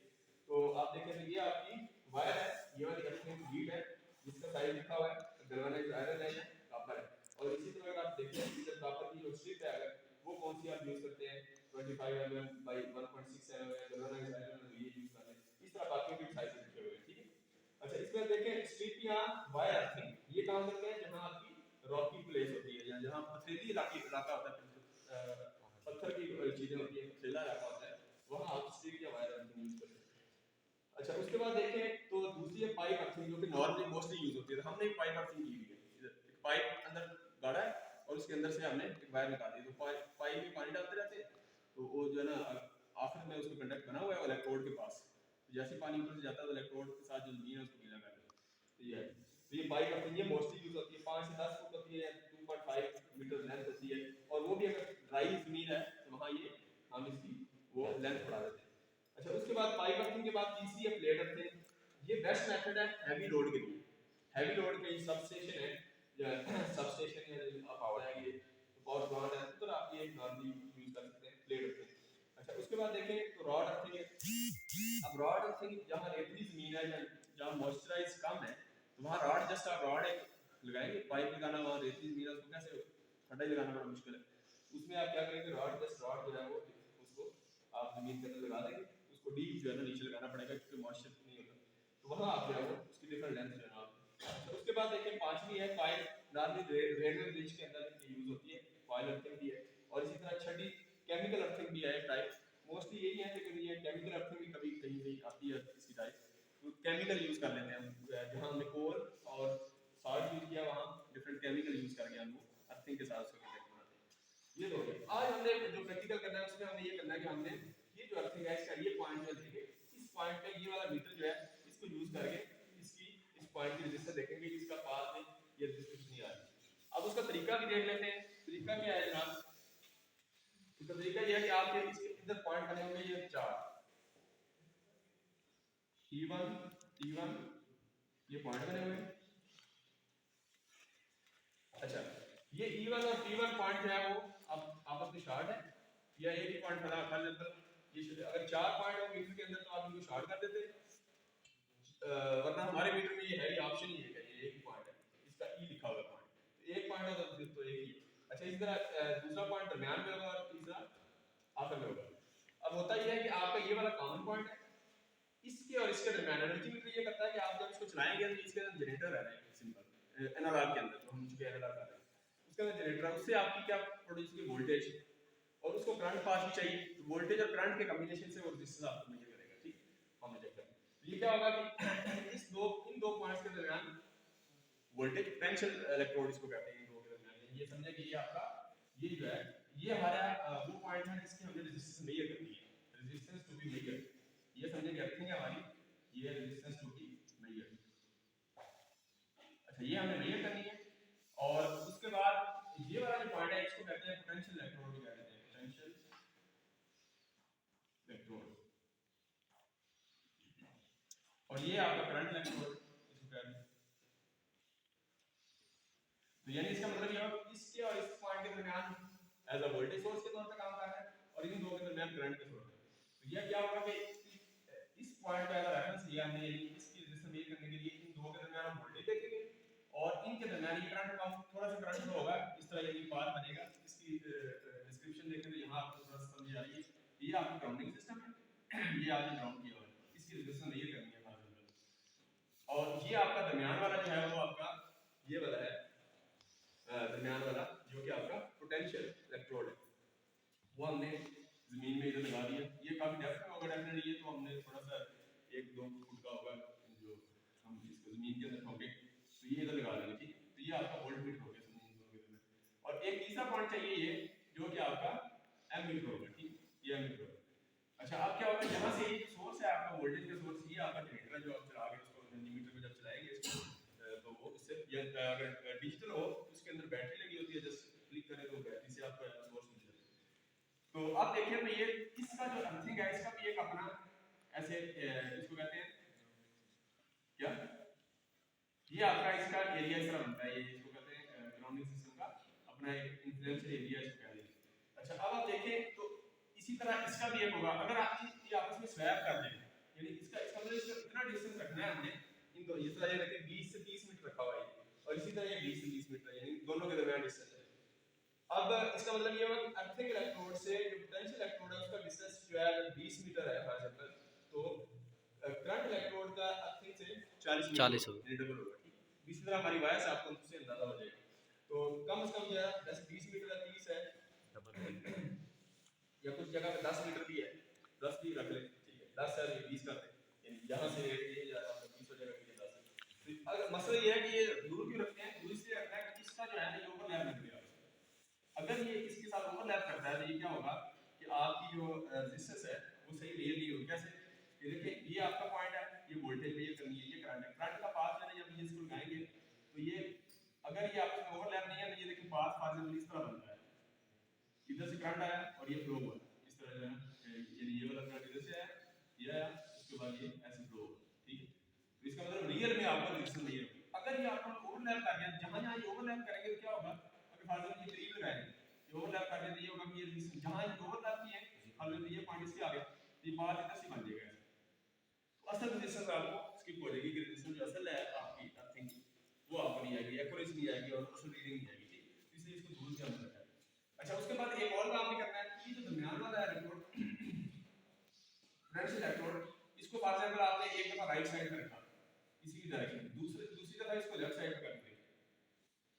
तो आप देखें तो ये आपकी वायर है, ये वाली अर्थिंग लीड है जिसका साइज लिखा हुआ है, गैल्वेनाइज्ड आयरन है या कॉपर है। और इसी तरह अगर आप देखें कि कॉपर की जो स्ट्रिप है अगर वो कौन सी आप यूज करते हैं 25 mm बाय 1.6 mm है, गैल्वेनाइज्ड आयरन ये यूज करते हैं। इस तरह बाकी भी साइज लिखे हुए हैं, ठीक है। अच्छा इसमें देखें स्ट्रिप या वायर अर्थिंग ये काम करते हैं जहां आपकी रॉकी प्लेस होती है या जहां पथरीली इलाका होता है, पत्थर की चीजें होती है, पथरीला इलाका होता है, वहां आप स्ट्रिप या वायर अर्थिंग यूज करते हैं। अच्छा उसके बाद देखें तो दूसरी है पाइप अर्थिंग जो कि नॉर्मली मोस्टली यूज होती है। हमने एक पाइप अर्थिंग की हुई है, इधर एक पाइप अंदर गाड़ा है और उसके अंदर से हमने एक वायर निकाल दी, तो पाइप में पानी डालते रहते हैं तो वो जो है ना आखिर में उसका कंडक्ट बना हुआ है इलेक्ट्रोड के पास, जैसे पानी ऊपर से जाता है तो इलेक्ट्रोड के साथ जो जमीन है उसको गीला कर देता है। तो ये है, तो ये पाइप अपनी ये मोस्टली यूज होती है, 5 से 10 फुट होती है, 2.5 मीटर लेंथ होती है। और वो भी अगर ड्राई जमीन है तो वहां ये हम इसकी वो लेंथ बढ़ा देते हैं। अच्छा उसके बाद पाइप अर्थिंग के बाद तीसरी है प्लेट अर्थिंग। ये बेस्ट मेथड है हैवी लोड के लिए। हैवी लोड के सब स्टेशन है या सब स्टेशन या आप आएंगे पावर प्लांट है तो आप ये नॉर्मली यूज कर सकते हैं प्लेट अर्थिंग। अच्छा उसके बाद देखें तो रॉड अर्थिंग है। अब रॉड अर्थिंग जहां रेतली जमीन है या जहां मॉइस्चराइज कम है तो वहां रॉड जस्ट आप रॉड एक लगाएंगे, पाइप लगाना वहां रेतली जमीन है उसको कैसे खड्डा ही लगाना बड़ा मुश्किल है। उसमें आप क्या करेंगे रॉड जस्ट रॉड जो है वो उसको आप जमीन के अंदर लगा देंगे, उसको डीप जो है ना नीचे लगाना पड़ेगा क्योंकि मॉइस्चर नहीं होता, तो वहां आप जो है वो उसकी डिफरेंट लेंथ जो है आप। तो उसके बाद देखिए पांचवी है फाइल, नॉर्मली रेलवे ब्रिज के अंदर यूज होती है, फाइल अर्थिंग भी है। और इसी तरह छठी केमिकल अर्थिंग भी है एक टाइप, मोस्टली यही है लेकिन ये केमिकल अर्थिंग भी कभी कहीं कहीं आती है इसकी टाइप। तो केमिकल यूज कर लेते हैं हम, जहां हमने कोल और सॉल्ट यूज किया वहां डिफरेंट केमिकल यूज करके हम अर्थिंग के साथ उसको कनेक्ट बनाते हैं। ये तो हो गया। आज हमने जो प्रैक्टिकल करना है उसमें हमने ये करना है कि हमने ये जो अर्थिंग है इसका ये पॉइंट जो देंगे, इस पॉइंट पे ये वाला मीटर जो है इसको यूज करके इसकी इस पॉइंट की रजिस्टर देखेंगे कि इसका पास में ये रजिस्टर कितनी आ रही है। अब उसका तरीका भी देख लेते हैं। तरीका क्या है जनाब, इसका तरीका ये है कि आपके इसके इधर पॉइंट बने होंगे ये चार, T1 T1 ये पॉइंट बने हुए हैं। अच्छा ये E1 और T1 पॉइंट जो है वो अब आपस में शॉर्ट है या एक ही पॉइंट बना कर लेते हैं। ये अगर चार पॉइंट हो मीटर के अंदर तो आप इनको शॉर्ट कर देते हैं, वरना हमारे मीटर में ये है, ये ऑप्शन ही है कि ये एक ही पॉइंट है, इसका ई लिखा हुआ पॉइंट, तो एक पॉइंट होगा तो फिर तो एक ही है। अच्छा इस तरह दूसरा पॉइंट दरमियान में होगा और तीसरा आखिर में होगा। अब होता यह है कि आपका ये वाला कॉमन पॉइंट है, इसके और इसके दरमियान एनर्जी मीटर ये करता है कि आप जब इसको चलाएंगे तो इसके अंदर जनरेटर है सिंपल एनालॉग के अंदर, तो हम चुके एनालॉग कर रहे हैं उसके अंदर जनरेटर है, उससे आपकी क्या प्रोड्यूस की वोल्टेज और उसको करंट पास भी चाहिए, तो वोल्टेज और करंट के कॉम्बिनेशन से वो रेजिस्टेंस आपको मेजर करेगा, ठीक। हमने चेक किया ये क्या होगा कि इन दो पॉइंट्स के दरमियान वोल्टेज पोटेंशियल इलेक्ट्रोड इसको कहते हैं, इन दो के दरमियान ये समझे कि ये आपका ये जो है ये हमारा वो पॉइंट है जिसकी हमने रेजिस्टेंस मेजर करनी है, रेजिस्टेंस टू बी मेजर, ये समझे कि अर्थिंग है हमारी, ये रेजिस्टेंस टू बी मेजर। अच्छा ये हमें मेजर करनी है और उसके बाद ये वाला जो पॉइंट है इसको कहते हैं पोटेंशियल इलेक्ट्रोड भी कहते हैं, पोटेंशियल इलेक्ट्रोड, और ये आपका करंट इलेक्ट्रोड इसको कहते हैं। तो यानी इसका मतलब ये है इसके और इस पॉइंट के दरमियान एज अ वोल्टेज सोर्स के तौर पे काम कर रहा है और इन दो के दरमियान करंट के तौर पे। तो ये क्या होगा कि इस पॉइंट का अगर रेफरेंस लिया हमने यानी इसकी रेजिस्टेंस मेजर करने के लिए इन दो के दरमियान हम वोल्टेज देखेंगे और इनके दरमियान ये करंट का थोड़ा सा करंट फ्लो होगा, इस तरह ये पाथ बनेगा। इसकी डिस्क्रिप्शन देखें तो यहां आपको थोड़ा सा समझ आ रही है, ये आपका ग्राउंडिंग सिस्टम है, ये आपने ग्राउंड किया हुआ है, इसकी रेजिस्टेंस मेजर करनी है। ये आपका दरमियान वाला जो है वो आपका ये वाला है, दरमियान वाला जो कि आपका पोटेंशियल इलेक्ट्रोड है, वो हमने जमीन में इधर लगा दिया। ये काफी डेप्थ में होगा डेफिनेटली, ये तो हमने थोड़ा सा 1-2 फुट का होगा जो हम इसको जमीन के अंदर ठोके, तो ये इधर लगा देंगे, ठीक। तो ये आपका वोल्ट मीटर हो गया जमीन दोनों के अंदर। और एक तीसरा पॉइंट चाहिए ये जो कि आपका एम मीटर होगा, ठीक, ये एम मीटर होगा। अच्छा, अब क्या होगा, यहाँ से ये सोर्स है आपका वोल्टेज का सोर्स, ये आपका जनरेटर है जो आप चला के इसको मल्टीमीटर में जब चलाएंगे इसको, तो वो इससे अगर डिजिटल हो तो इसके अंदर बैटरी लगी होती है, जस्ट क्लिक करें तो बैटरी से आपका सोर्स मिल जाता है। तो अब देखिए, तो ये इसका जो अर्थिंग है इसका भी एक अपना ऐसे इसको कहते हैं क्या, ये आपका इसका एरिया इस तरह बनता है, ये इसको कहते हैं ग्राउंडिंग सिस्टम का अपना एक इन्फ्लुएंशियल एरिया इसको कहते हैं। अच्छा, अब आप देखें तो इसी तरह इसका भी एक होगा, अगर आप ये आपस में स्वैप कर दें, यानी इसका इसका मतलब इसका इतना डिस्टेंस रखना है हमने, इन दो इस तरह ये रखें 20 से 30 मीटर रखा हुआ है, और इसी तरह ये 20 से 30 मीटर, यानी दोनों के दरमियान डिस्टेंस है। अब इसका मतलब ये होगा कि अर्थिंग इलेक्ट्रोड से जो पोटेंशियल इलेक्ट्रोड है उसका डिस्टेंस जो है अगर 20 मीटर है फॉर एग्जांपल, तो करंट इलेक्ट्रोड का अर्थिंग से 40 मीटर डबल होगा, ठीक। इसी तरह हमारी वायर से आपको उससे अंदाजा हो जाएगा। तो कम से कम जो है जैसे 20 मीटर का 30 है, या कुछ जगह पे 10 मीटर भी है, 10 भी रख ले, ठीक है, 10 है 20 कर दे, यानी यहाँ से ये जा रहा है 20 हो जाएगा, ये 10। तो अगर मसला ये है कि ये दूर क्यों रखते हैं, दूर इसलिए रखना है कि इसका जो है ना ओवरलैप लग गया, अगर ये इसके साथ ओवरलैप करता है तो ये क्या होगा कि आपकी जो रेजिस्टेंस है वो सही मेजर नहीं होगी। कैसे, ये देखिए, ये आपका पॉइंट है, ये वोल्टेज मेजर करनी है, ये करंट है, करंट का पाथ जो है जब ये इसको लगाएंगे तो ये अगर ये आपस में ओवरलैप नहीं है तो ये देखिए पाथ फॉर एग्जांपल इस तरह बनता है, इधर से करंट आया और ये फ्लो हुआ इस तरह जो है, ये वाला करंट इधर से आया, ये आया, उसके बाद ये ऐसे फ्लो हुआ, ठीक है। तो इसका मतलब रियल में आपका रेजिस्टेंस नहीं है। अगर ये आपका ओवरलैप कर गया, जहां जहां ये ओवरलैप करेंगे तो क्या होगा, अगर फॉर एग्जांपल ये करीब लगाएंगे, ये ओवरलैप कर दिया तो ये होगा कि ये रेजिस्टेंस जहां ये ओवरलैप किए फॉर एग्जांपल ये पॉइंट इससे आ गया तो ये बात इधर से बन जाएगा, तो असल रेजिस्टेंस आपको स्किप हो जाएगी कि रेजिस्टेंस जो असल है आपकी अर्थिंग वो आपको नहीं आएगी, एक्यूरेसी नहीं आएगी और असल रीडिंग नहीं आएगी, ठीक। इसलिए इसको दूर से हमने रखा है। अच्छा, उसके बाद एक और काम भी करना है, ये जो दरमियान वाला है इलेक्ट्रोड, पोटेंशियल इलेक्ट्रोड, इसको फॉर एग्जांपल आपने एक दफा राइट साइड पे रखा इसी डायरेक्शन, दूसरी दफा इसको लेफ्ट साइड पे कर दिया,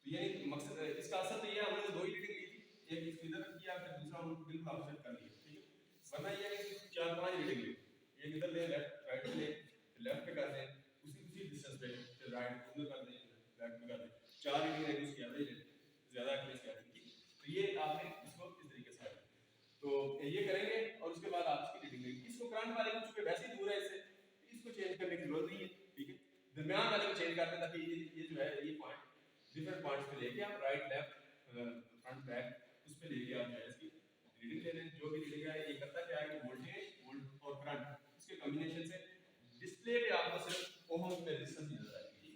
तो ये मकसद इसका असर तो ये है, हमने दो ही रीडिंग ली थी, एक इसको इधर किया फिर दूसरा हमने बिल्कुल ऑपोजिट कर लिया, ठीक है। वरना ये है कि 4-5 रीडिंग ली, एक इधर ले, राइट पे ले, लेफ्ट पे कर दें, उसी डिस्टेंस पे, फिर राइट उधर कर दें, लेफ्ट पे कर दें, 4 रीडिंग है उसकी एवरेज ले, ज्यादा एक्यूरेसी आ जाएगी। तो ये आपने इसको इस तरीके से तो ये करेंगे और उसके बाद आप इसकी रीडिंग लेंगे। इसको करंट वाले को चूंकि वैसे ही दूर है इससे, इसको चेंज करने की जरूरत नहीं है, ठीक है। दरमियान वाले को चेंज करते ताकि ये जो है ये पॉइंट डिफरेंट पॉइंट्स पे लेके आप राइट लेफ्ट फ्रंट बैक उस पे लेके आप जो है इसकी रीडिंग ले लें। जो भी रीडिंग है ये करता क्या है कि वोल्टेज वोल्ट और करंट इसके कॉम्बिनेशन से डिस्प्ले पे आपको सिर्फ ओहम में रेजिस्टेंस नजर आएगी,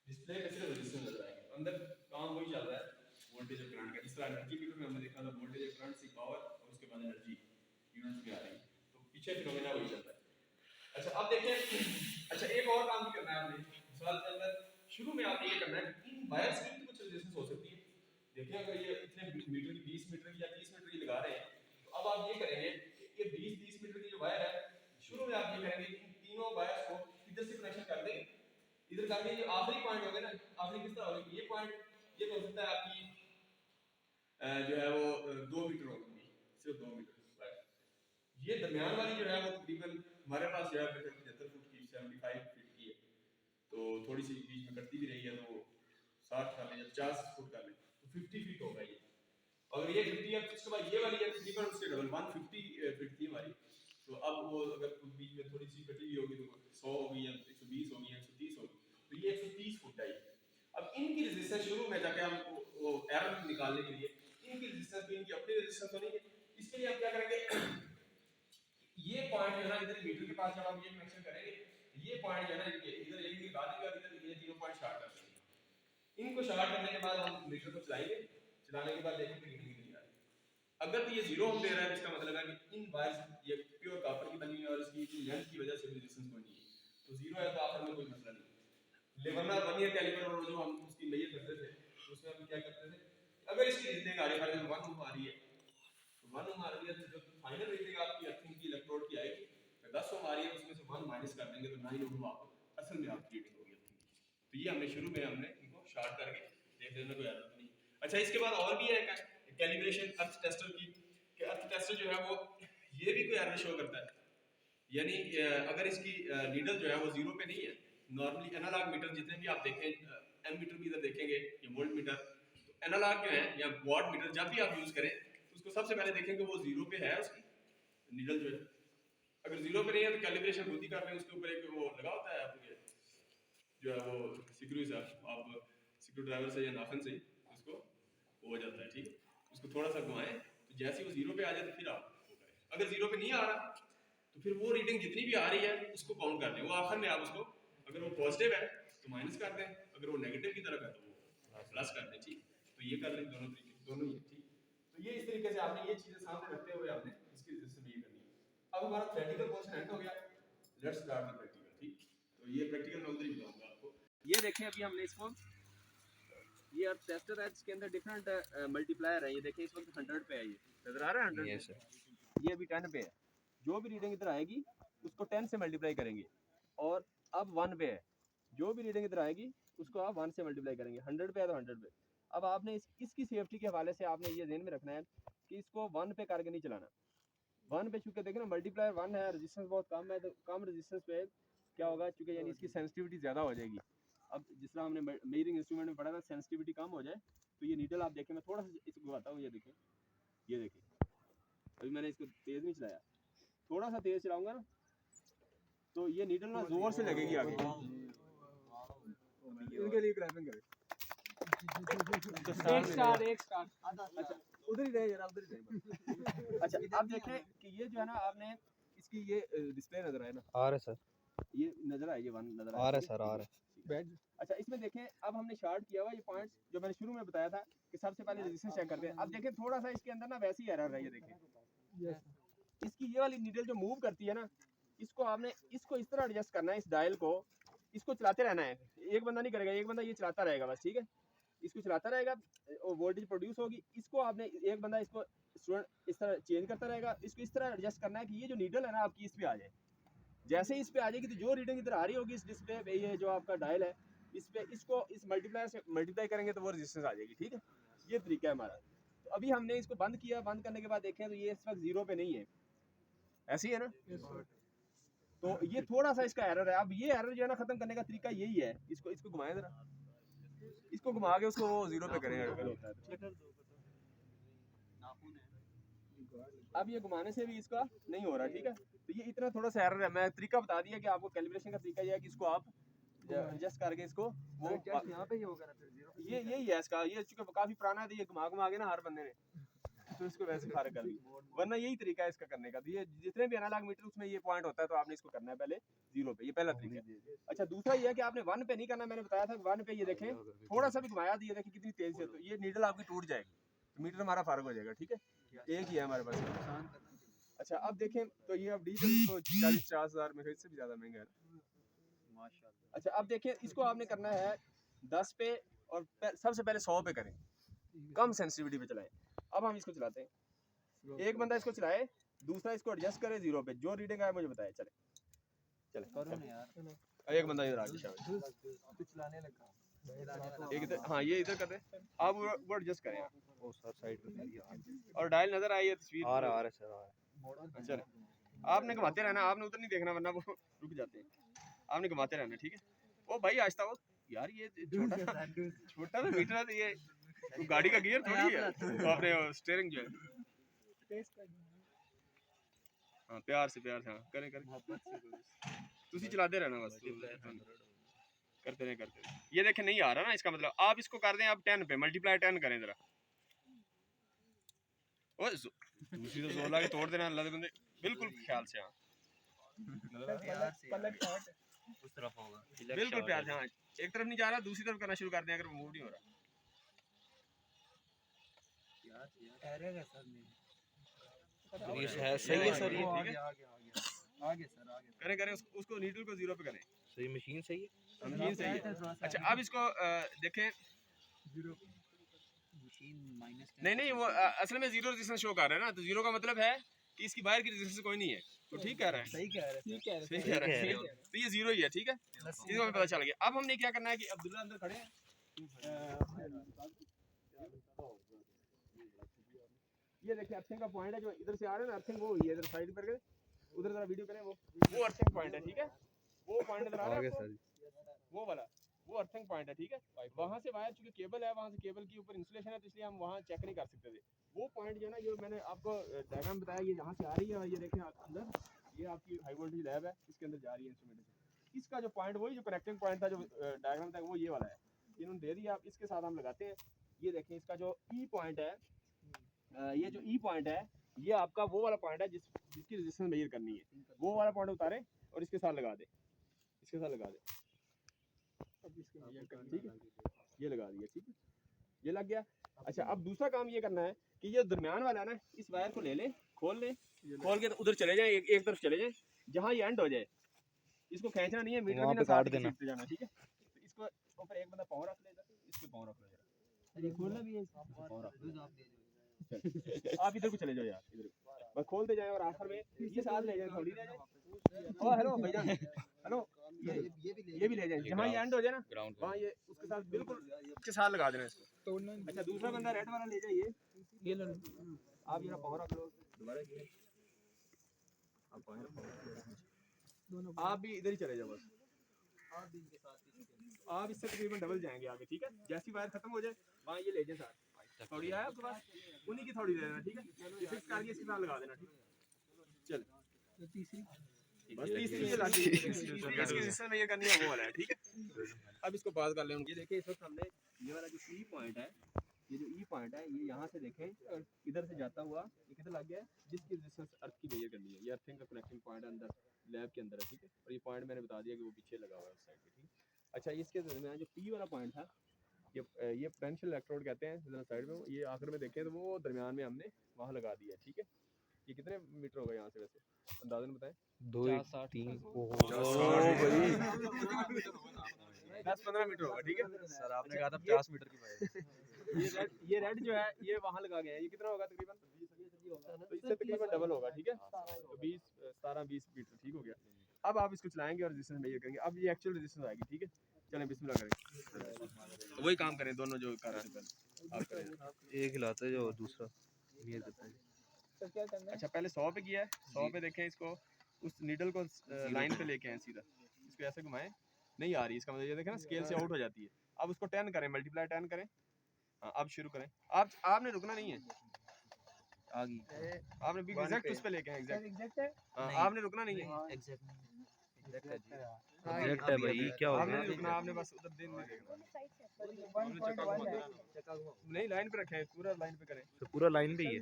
डिस्प्ले पे सिर्फ रेजिस्टेंस नजर आएगी, अंदर काम वही चल रहा है वोल्टेज और करंट का। जिस तरह एनर्जी मीटर में हमने देखा था वोल्टेज और करंट से पावर और उसके बाद एनर्जी यूनिट्स में आ रही है, तो पीछे फिनोमेना वही चलता है। अच्छा, अब देखें, अच्छा एक और काम भी करना है हमने मिसाल के अंदर, शुरू में आपने ये करना है इन वायर्स की कुछ रेजिस्टेंस हो सकती है। देखिए, अगर ये इतने मीटर की 20 मीटर की या 30 मीटर की लगा रहे हैं, तो अब आप ये करेंगे ये 20-30 मीटर की जो वायर है, शुरू में आप ये करेंगे इन तीनों वायर्स को इधर से कनेक्शन कर दें, इधर करके जो आखिरी पॉइंट होगा ना, आखिरी किस तरह होगा, ये पॉइंट ये हो सकता है आपकी जो है वो 2 मीटर होगी, सिर्फ 2 मीटर। ये दरमियान वाली जो है वो तकरीबन हमारे पास जो है 75 फुट की 75 फीट की है, तो थोड़ी सी बीच में कटती भी रही है, तो 60 कर लें या 50 फुट कर लें तो 50 फीट होगा ये। अगर ये 50 है तो इसके बाद ये वाली है तकरीबन उससे डबल 150 फीट थी हमारी, तो अब वो अगर बीच में थोड़ी सी कटी हुई होगी तो 100 होगी या 120 होगी या 130 होगी, तो ये 130 फुट है। अब इनकी रेजिस्टेंस शुरू में जाके हम वो एरर निकालने के लिए इनकी रेजिस्टेंस भी इनकी अपनी रेजिस्टेंस तो नहीं है, इसके लिए हम क्या करेंगे, ये पॉइंट जो है ना इधर मीटर के पास जब हम ये कनेक्शन करेंगे, ये पॉइंट जो है ना इधर एक लगा देंगे और इधर ये तीनों पॉइंट शार्ट कर देंगे। इनको शार्ट करने के बाद हम मीटर को चलाएंगे, चलाने के बाद देखेंगे रीडिंग नहीं आ रही। अगर तो ये जीरो हम दे रहा है, इसका मतलब है कि इन वायर्स ये प्योर कॉपर की बनी हुई है और इसकी लेंथ की वजह से रेजिस्टेंस कोई नहीं है, तो जीरो है तो आखिर में कोई मसला नहीं। वरना 1 ईयर कैलिपर और जो हम उसकी मेजर करते थे तो उसमें हम क्या करते थे, अगर इसकी रीडिंग आ रही है 1 ओम आ रही है, तो 1 ओम आ रही है तो जो फाइनल रीडिंग आपकी अर्थिंग की इलेक्ट्रोड की आएगी, तो 10 ओम आ रही है उसमें से 1 माइनस कर देंगे तो 9 ओम आपको असल में आपकी रीडिंग होगी। तो ये हमने शुरू में हमने इनको शार्ट करके देख लेना, कोई एरर नहीं। अच्छा इसके बाद और भी है कैलिब्रेशन अर्थ टेस्टर की, कि अर्थ टेस्टर जो है वो ये भी कोई एरर शो करता है, यानी अगर इसकी नीडल जो है वो 0 पे नहीं है। नॉर्मली एनालॉग मीटर जितने भी आप देखें, एम मीटर भी इधर देखेंगे या वोल्ट मीटर, तो एनालॉग जो है या वॉट मीटर जब भी आप यूज करें तो उसको सबसे पहले देखेंगे वो 0 पे है उसकी नीडल जो है। अगर 0 पे नहीं है तो कैलिब्रेशन खुद ही कर रहे हैं, उसके ऊपर एक वो लगा होता है आपके जो है वो स्क्रूज है, आप स्क्रू ड्राइवर से या नाखन से उसको हो जाता है, ठीक है। उसको थोड़ा सा घुमाएं तो जैसे ही वो 0 पे आ जाए तो फिर आप वो करें। अगर 0 पे नहीं आ रहा तो फिर वो रीडिंग जितनी भी आ रही है उसको काउंट कर लें, वो आखिर में आप उसको अगर वो पॉजिटिव है तो माइनस कर दें, अगर वो नेगेटिव की तरफ है तो वो प्लस कर दें, ठीक। तो ये कर लें दोनों तरीके, दोनों ही ठीक। तो ये इस तरीके से आपने ये चीजें सामने रखते हुए आपने इसकी रेजिस्टेंस ये करनी है। अब हमारा थ्योरेटिकल पोर्शन एंड हो गया, लेट्स स्टार्ट द प्रैक्टिकल, ठीक। तो ये प्रैक्टिकल मैं उधर ही बताऊंगा आपको। ये देखें अभी हमने इसको, ये अर्थ टेस्टर है, इसके अंदर डिफरेंट मल्टीप्लायर है, ये देखें इस वक्त 100 पे है, ये नजर आ रहा है 100 यस सर, ये अभी 10 पे है। जो भी रीडिंग इधर आएगी उसको 10 से मल्टीप्लाई करेंगे, और अब 1 पे है, जो भी रीडिंग इधर आएगी उसको आप 1 से मल्टीप्लाई करेंगे। 100 पे है तो 100 पे। अब आपने इसकी सेफ्टी के हवाले से आपने ये ध्यान में रखना है कि इसको 1 पे करके नहीं चलाना। 1 पे चूंकि देखें ना मल्टीप्लायर 1 है, रेजिस्टेंस बहुत कम है, तो कम रेजिस्टेंस पे क्या होगा, चूंकि यानी इसकी सेंसिटिविटी ज़्यादा हो जाएगी। अब जिस तरह हमने मेजरिंग इंस्ट्रूमेंट में पढ़ा था, सेंसिटिविटी कम हो जाए तो ये नीडल आप देखें, मैं थोड़ा सा इसको घुमाता हूँ, ये देखें, ये देखें, अभी मैंने इसको तेज़ नहीं चलाया, थोड़ा सा तेज़ चलाऊंगा ना तो ये नीडल ना जोर से लगेगी आगे। इनके लिए ग्राइपिंग करें, एक स्टार अच्छा उधर ही रहे जरा, उधर ही रहे। अच्छा आप देखें कि ये जो है ना, आपने इसकी ये डिस्प्ले नजर आए ना, आ रहा है सर, ये नजर आए, ये 1 नजर आ रहा है सर, आ रहा है। अच्छा इसमें देखें अब हमने शार्ट किया हुआ ये पॉइंट्स जो मैंने शुरू में बताया था कि सबसे पहले रेजिस्टेंस चेक करते हैं। अब देखें थोड़ा सा इसके अंदर ना वैसी एरर है, ये देखें इसकी ये वाली नीडल जो मूव करती है ना, इसको आपने इसको इस तरह एडजस्ट करना है, इस डायल को इसको चलाते रहना है। एक बंदा नहीं करेगा, एक बंदा ये चलाता रहेगा बस, ठीक है, इसको चलाता रहेगा और वोल्टेज प्रोड्यूस होगी। इसको आपने एक बंदा इसको स्टूडेंट इस तरह चेंज करता रहेगा, इसको इस तरह एडजस्ट करना है कि ये जो नीडल है ना आपकी इस पे आ जाए। जैसे ही इस पे आ जाएगी तो जो रीडिंग इधर आ रही होगी इस डिस्प्ले पे, ये जो आपका डायल है इस पे, इसको इस मल्टीप्लायर से मल्टीप्लाई करेंगे तो वो रेजिस्टेंस आ जाएगी, ठीक है। ये तरीका है हमारा। तो अभी हमने इसको बंद किया, बंद करने के बाद देखें तो ये इस वक्त 0 पे नहीं है, ऐसी है ना। तो ये थोड़ा सा इसका एरर है। अब ये एरर जो है ना खत्म करने का तरीका यही है, इसको घुमाएं जरा, इसको घुमा के उसको 0 पे करें अगर होता है तो। अब ये घुमाने से भी इसका नहीं हो रहा, ठीक है। तो ये इतना थोड़ा सा एरर है, मैं तरीका बता दिया कि आपको कैलिब्रेशन का तरीका ये है कि इसको आप एडजस्ट करके इसको वो यहाँ पे ही होगा ना फिर ये यही है इसका। ये चूंकि काफी पुराना है तो ये घुमा घुमा के ना हर बंदे ने तो इसको वैसे फारग कर दी, वरना यही तरीका है इसका करने का। तो ये जितने भी एनालॉग मीटर उसमें ये पॉइंट होता है तो आपने इसको करना है पहले 0 पे, ये पहला तरीका है। अच्छा दूसरा ये है कि आपने 1 पे नहीं करना, मैंने बताया था 1 पे ये देखें थोड़ा सा भी घुमाया तो ये देखें कितनी तेज से, तो ये नीडल आपकी टूट जाएगी, तो मीटर हमारा फारग हो जाएगा, ठीक है। एक ही है हमारे पास। अच्छा अब देखें तो ये अब डिजिटल तो 40-50 हज़ार में इससे भी ज़्यादा महंगा है माशाल्लाह। अच्छा अब देखें इसको आपने करना है 10 पे और सबसे पहले 100 पे करें, कम सेंसिटिविटी पे चलाएं। अब हम इसको चलाते हैं, एक बंदा इसको चलाए, दूसरा इसको एडजस्ट करे 0 पे, जो रीडिंग आए मुझे बताए। चले चले करो ना यार, एक बंदा इधर आगे शामिल चलाने लगा, एक इधर, हाँ ये इधर कर दे, आप वो एडजस्ट करें ओ सर साइड पे और डायल नजर आई है तस्वीर आ रहा है सर, आ रहा है। चले आपने घुमाते रहना, आपने उधर नहीं देखना वरना वो रुक जाते हैं, आपने घुमाते रहना, ठीक है। ओ भाई आहिस्ता हो यार, ये छोटा सा मीटर है तो ये तो गाड़ी का गियर थोड़ी है, तो आपने स्टीयरिंग जो है हाँ प्यार से हाँ करें तुसी चलाते रहना बस, करते रहे। ये देखें नहीं आ रहा ना, इसका मतलब आप इसको कर दें, आप 10 पे मल्टीप्लाई 10 करें जरा, ओ दूसरी तो जोर लगा के तोड़ देना अल्लाह के बंदे, बिल्कुल ख्याल से, हाँ उस तरफ होगा बिल्कुल प्यार से, हाँ एक तरफ नहीं जा रहा दूसरी तरफ करना शुरू कर दें अगर मूव नहीं हो रहा। ये सही है सर, ये आगे सर करें उसको नीडल को 0 पे करें, सही मशीन सही है, मशीन सही है। अच्छा अब इसको देखें, नहीं वो असल में 0 रेजिस्टेंस शो कर रहा है ना, तो 0 का मतलब है कि इसकी वायर की रेजिस्टेंस कोई नहीं है, तो ठीक कह रहा है, सही कह रहे सही कह रहा है, तो ये जीरो ही है, ठीक है, इसको हमें पता चल गया। अब हमने क्या करना है कि अब्दुल्ला अंदर खड़े हैं, ये देखिए अर्थिंग का पॉइंट है, जो इधर से आ रहा है ना अर्थिंग, वो हुई है इधर साइड पर, उधर जरा वीडियो करें, वो अर्थिंग पॉइंट है, ठीक है, वो पॉइंट नजर आ रहा है आपको, वो वाला वो अर्थिंग पॉइंट है, ठीक है। वहाँ से वायर चूंकि केबल है, वहाँ से केबल के ऊपर इंसुलेशन है, तो इसलिए हम वहाँ चेक नहीं कर सकते थे। वो पॉइंट जो है ना, ये मैंने आपको डायग्राम बताया, ये यहाँ से आ रही है और ये देखें अंदर, ये आपकी हाई वोल्टेज लैब है, इसके अंदर जा रही है इंस्ट्रूमेंटेशन। इसका जो पॉइंट वही जो कनेक्टिंग पॉइंट था, जो डायग्राम था, वो ये वाला है, इन्होंने दे दिया। आप इसके साथ हम लगाते हैं, ये देखें इसका जो ई पॉइंट है, ये जो ई पॉइंट है, ये आपका वो वाला पॉइंट है जिसकी रेजिस्टेंस मेजर करनी है, वो वाला पॉइंट उतारे और इसके साथ लगा दे, इसके साथ लगा दे, ठीक है, ये लगा दिया, ठीक है, ये लग गया। अच्छा, अब दूसरा काम ये करना है कि ये दरमियान वाला है ना, इस वायर को ले ले, खोल के तो उधर चले जाए, एक तरफ चले जाए, जहाँ ये एंड हो जाए, इसको खींचना नहीं है, मीटर भी ना काट देना, ठीक है। तो इसको ऊपर एक बंदा पाँव रख ले, इसके पाँव रख ले, खोलना भी है, आप इधर को चले जाओ यार, इधर बस खोलते जाए और आखिर में ये साथ ले जाए, थोड़ी ले जाए। ओ हेलो भाईजान, हेलो, ये भी ले जाए, जहाँ ये एंड हो जाए ना, वहाँ ये उसके साथ बिल्कुल उसके साथ लगा देना इसको, तोड़ना। अच्छा, दूसरा बंदा रेड वाला ले जाइए, ये लो, आप जरा पावर रख लो, दोबारा आप भी इधर ही चले जाओ, बस आप इससे तकरीबन डबल जाएंगे आगे, ठीक है। जैसी वायर खत्म हो जाए, वहाँ ये ले जाए साथ, थोड़ी है आपके पास, उन्हीं की थोड़ी ले लेना, ठीक है, फिक्स करके इसके साथ लगा देना, ठीक है। चल, तीसरी बस तीसरी ये लाती है, इसकी रेजिस्टेंस में ये करनी है, वो वाला है, ठीक है। अब इसको बात कर लें, ये देखिए इस वक्त हमने ये वाला जो ई पॉइंट है, ये जो ई पॉइंट है, ये यहाँ से देखें इधर से जाता हुआ ये किधर लग गया है, जिसकी रेजिस्टेंस अर्थ की मेजर करनी है, ये अर्थिंग का कनेक्टिंग पॉइंट अंदर लैब के अंदर है, ठीक है। और ये पॉइंट मैंने बता दिया कि वो पीछे लगा हुआ है उस साइड पे, ठीक है। अच्छा, इसके दरमियान जो पी वाला पॉइंट था, ये पोटेंशियल इलेक्ट्रोड कहते हैं, जरा साइड में ये आखिर में देखें तो वो दरमियान में हमने वहाँ लगा दिया, ठीक है। ये कितने मीटर होगा यहाँ से, वैसे अंदाजन बताएं? 2-3 10-15 मीटर होगा, ठीक है सर, आपने कहा था 50 मीटर की वायर। ये रेड जो है ये वहाँ लगा गया है, ये कितना होगा तकरीबन, तो इससे तकरीबन डबल होगा, ठीक है, तो 17-20 मीटर, ठीक हो गया। अब आप इसको चलाएंगे और रेजिस्टेंस मेजर करेंगे, अब ये एक्चुअल रेजिस्टेंस आएगी, ठीक है। चलें बिस्मिल्लाह करें, वही काम करें दोनों जो कर रहे थे, आप करें एक हिलाते जो दूसरा मेजर करता है। अच्छा, पहले 100 पे किया है, 100 पे देखें इसको, उस नीडल को लाइन पे लेके आए सीधा, इसको ऐसे घुमाएं, नहीं आ रही, इसका मतलब ये देखें ना स्केल से आउट हो जाती है। अब उसको 10 करें, मल्टीप्लाई 10 करें, हाँ अब शुरू करें, आपने रुकना नहीं है, आपने भी एग्जैक्ट उस पे लेके हैं, एग्जैक्ट है, हाँ आपने रुकना नहीं है, एग्जैक्ट है भाई, क्या हो आपने गया? नहीं रुकना, आपने बस उधर दिन नहीं देखना, नहीं लाइन पे रखें, पूरा लाइन पे करें, तो पूरा लाइन पे ही है,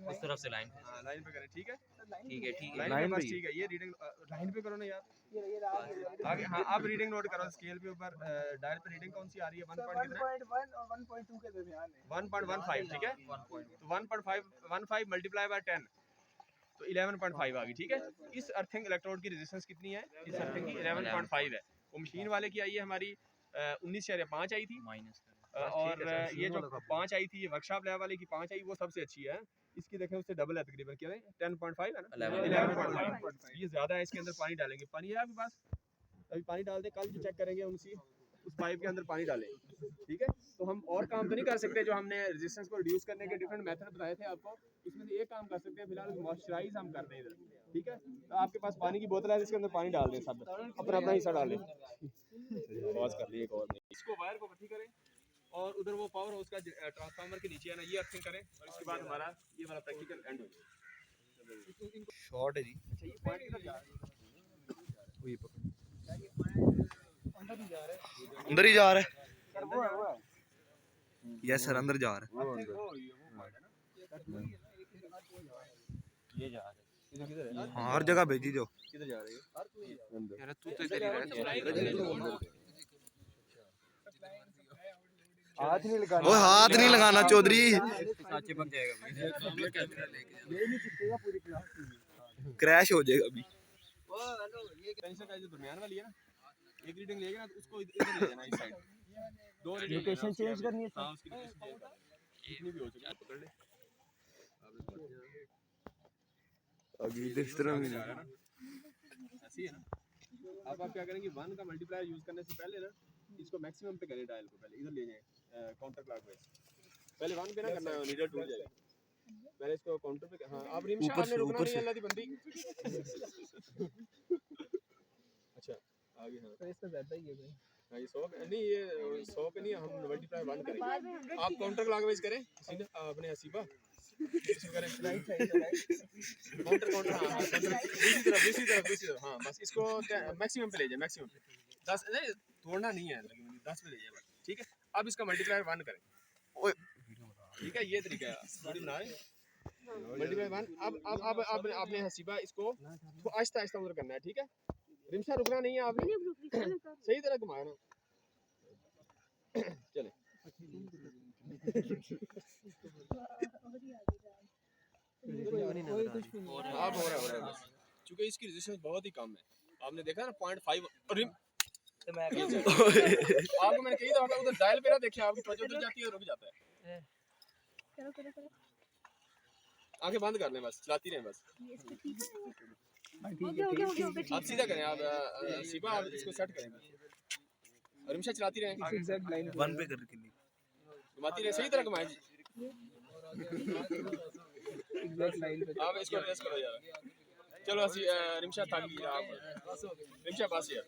उस तरफ से लाइन हाँ लाइन पे करें, ठीक है, ठीक है लाइन पे बस, ठीक है। ये रीडिंग लाइन पे करो ना यार, आगे हाँ आप रीडिंग नोट करो, स्केल पे ऊपर डायल पे रीडिंग कौन सी आ रही है, 1.1 और 1.2 के दरमियान है, 1.15, ठीक है, तो 1.15 मल्टीप्लाई बाय 10 तो 11.5 आ गई, ठीक है। इस अर्थिंग इलेक्ट्रोड की रेजिस्टेंस कितनी है, इस अर्थिंग की 11.5 है, वो मशीन वाले की आई है हमारी 19.5 आई थी, माइनस और ये जो 5 आई थी, ये वर्कशॉप लैब वाले की 5 आई, वो सबसे अच्छी है। इसकी देखें उससे डबल है तकरीबन, क्या है 10.5 है ना, 11.5, ये ज़्यादा है, इसके अंदर पानी डालेंगे, पानी है आपके पास, अभी पानी डाल दे, कल जो चेक करेंगे उस पाइप के अंदर पानी डालें, ठीक है। तो हम और काम तो नहीं कर सकते, जो हमने रेजिस्टेंस को रिड्यूस करने के डिफरेंट मेथड बताए थे आपको, उसमें से एक काम कर सकते हैं, फिलहाल मॉइस्चराइज हम कर दें इधर, ठीक है। तो आपके पास पानी की बोतल है, इसके अंदर पानी डाल दें, सब अपना अपना हिस्सा डाल दें, आवाज़ कर ली एक और, इसको वायर को इकट्ठी करें और उधर वो पावर हाउस का ट्रांसफार्मर के नीचे है ना, ये अर्थिंग करें, और इसके बाद हमारा ये वाला प्रैक्टिकल एंड हो जाए। शॉर्ट है जी, अच्छा, ये पॉइंट किधर जा रहा है, वही पकड़, अंदर ही जा रहा है, यस सर, अंदर जा रहा है, ये जा रहा है, हाँ हर जगह भेजी जो, किधर जा रही है यार तू तो इधर ही रह, हाथ नहीं लगाना, ओ हाथ नहीं लगाना चौधरी, चिपक जाएगा क्रैश हो जाएगा अभी। टेंशन का जो दरमियान वाली है ना, एक रीडिंग लेगा ना, तो उसको इधर ले जाना, इस साइड, दो लोकेशन चेंज करनी है, हां उसकी लोकेशन चेंज, कितनी भी हो चुकी है, पकड़ ले, अभी इस तरह में ऐसी है ना। अब आप क्या करेंगे, 1 का मल्टीप्लायर यूज करने से पहले ना इसको मैक्सिमम पे करें, डायल को पहले इधर ले जाएं काउंटर क्लॉकवाइज। पहले 1 पे ना करना है, नीडल टूट जाएगा। पहले इसको काउंटर पे हां, आप रिमशा आपने रुकना नहीं है, अल्लाह दी बंदी। अच्छा आगे हां, तो इसका ज्यादा ही है भाई। हाँ, ये 100 नहीं, ये 100 पे नहीं, हम मल्टीप्लाई 1 करेंगे। आप काउंटर क्लॉकवाइज करें सीधा अपने हसीबा इसको करें right side right. Counter counter हाँ दूसरी तरफ हाँ, बस इसको मैक्सिमम पे ले जाए, मैक्सिमम पे 10 नहीं तोड़ना नहीं है, 10 पे ले जाए बस, ठीक है। अब इसका मल्टीप्लाई 1 करें, ठीक है, ये तरीका है थोड़ी बना रहे मल्टीप्लाई 1। अब आपने हसीबा इसको आहिस्ता आहिस्ता उधर करना है, ठीक है। रिमशा रुकना नहीं है आपने, सही तरह घुमाना। चले आप हो रहा है क्योंकि इसकी रेजिस्टेंस बहुत ही कम है। आपने देखा ना 0.5 रिम तो मैं आपको मैंने कही था उधर डायल पे ना देखे, आपकी त्वचा उधर जाती है, रुक जाता है। करो आंखें बंद कर लें, बस चलाती रहें बस। ये इसको ठीक है ठीक है ठीक आप सीधा करें, आप सीधा आप इसको सेट करें बस। रिमशा चलाती रहें, एग्जैक्ट लाइन 1 पे करके नहीं घुमाती रहें, सही तरह घुमाएं। एग्जैक्ट लाइन पे। आप इसको टेस्ट करो यार। चलो रिमशा थक गई आप, रिमशा पास यार।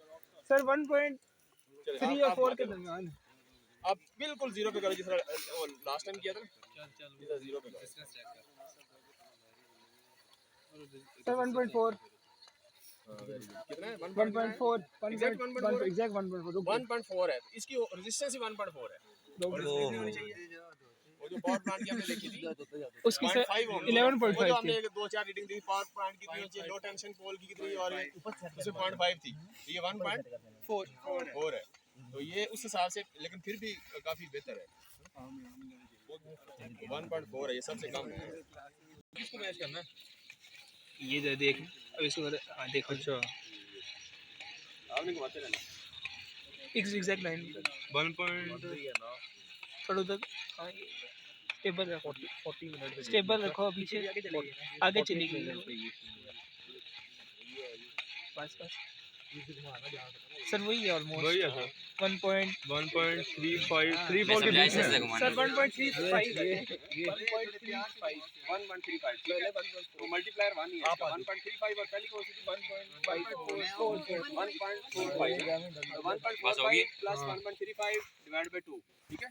सर 1.3 चलिए और 4 के दरमियान। आप बिल्कुल जीरो पे करो, जिस तरह वो लास्ट टाइम किया था ना, इधर जीरो पे करो। सर 1.4 कितना है? 1.4 एग्जैक्ट 1.4 एग्जैक्ट 1.4 1.4 है, इसकी रेजिस्टेंस ही 1.4 है। और इसमें होनी चाहिए वो जो पावर प्लांट की हमने देखी थी उसकी सर 0.5 होगी। 11.5 वो जो हमने 2-4 रीडिंग दी, पावर प्लांट की कितनी चाहिए, लो टेंशन पोल की कितनी, और उसमें 0.5 थी, ये 1.4 है। तो ये उस हिसाब से, लेकिन फिर भी काफी बेहतर है। 1.4 है, ये सबसे कम है। किसको मैच करना है? ये देख अब इसको देखो। अच्छा आपने घुमाते रहना। एग्जैक्ट लाइन 1 पॉइंट थोड़ा उधर स्टेबल रखो, 40 मिनट स्टेबल रखो, पीछे आगे चली गई बस बस। सर वही है ऑलमोस्ट, वही है सर। 1.35 3.4 के बीच में। सर 1.35 है 1.35 तो मल्टीप्लायर 1 ही है, 1.35 और पहली कौन सी थी? 1.45 बस होगी। प्लस 1.35 डिवाइड बाय 2, ठीक है।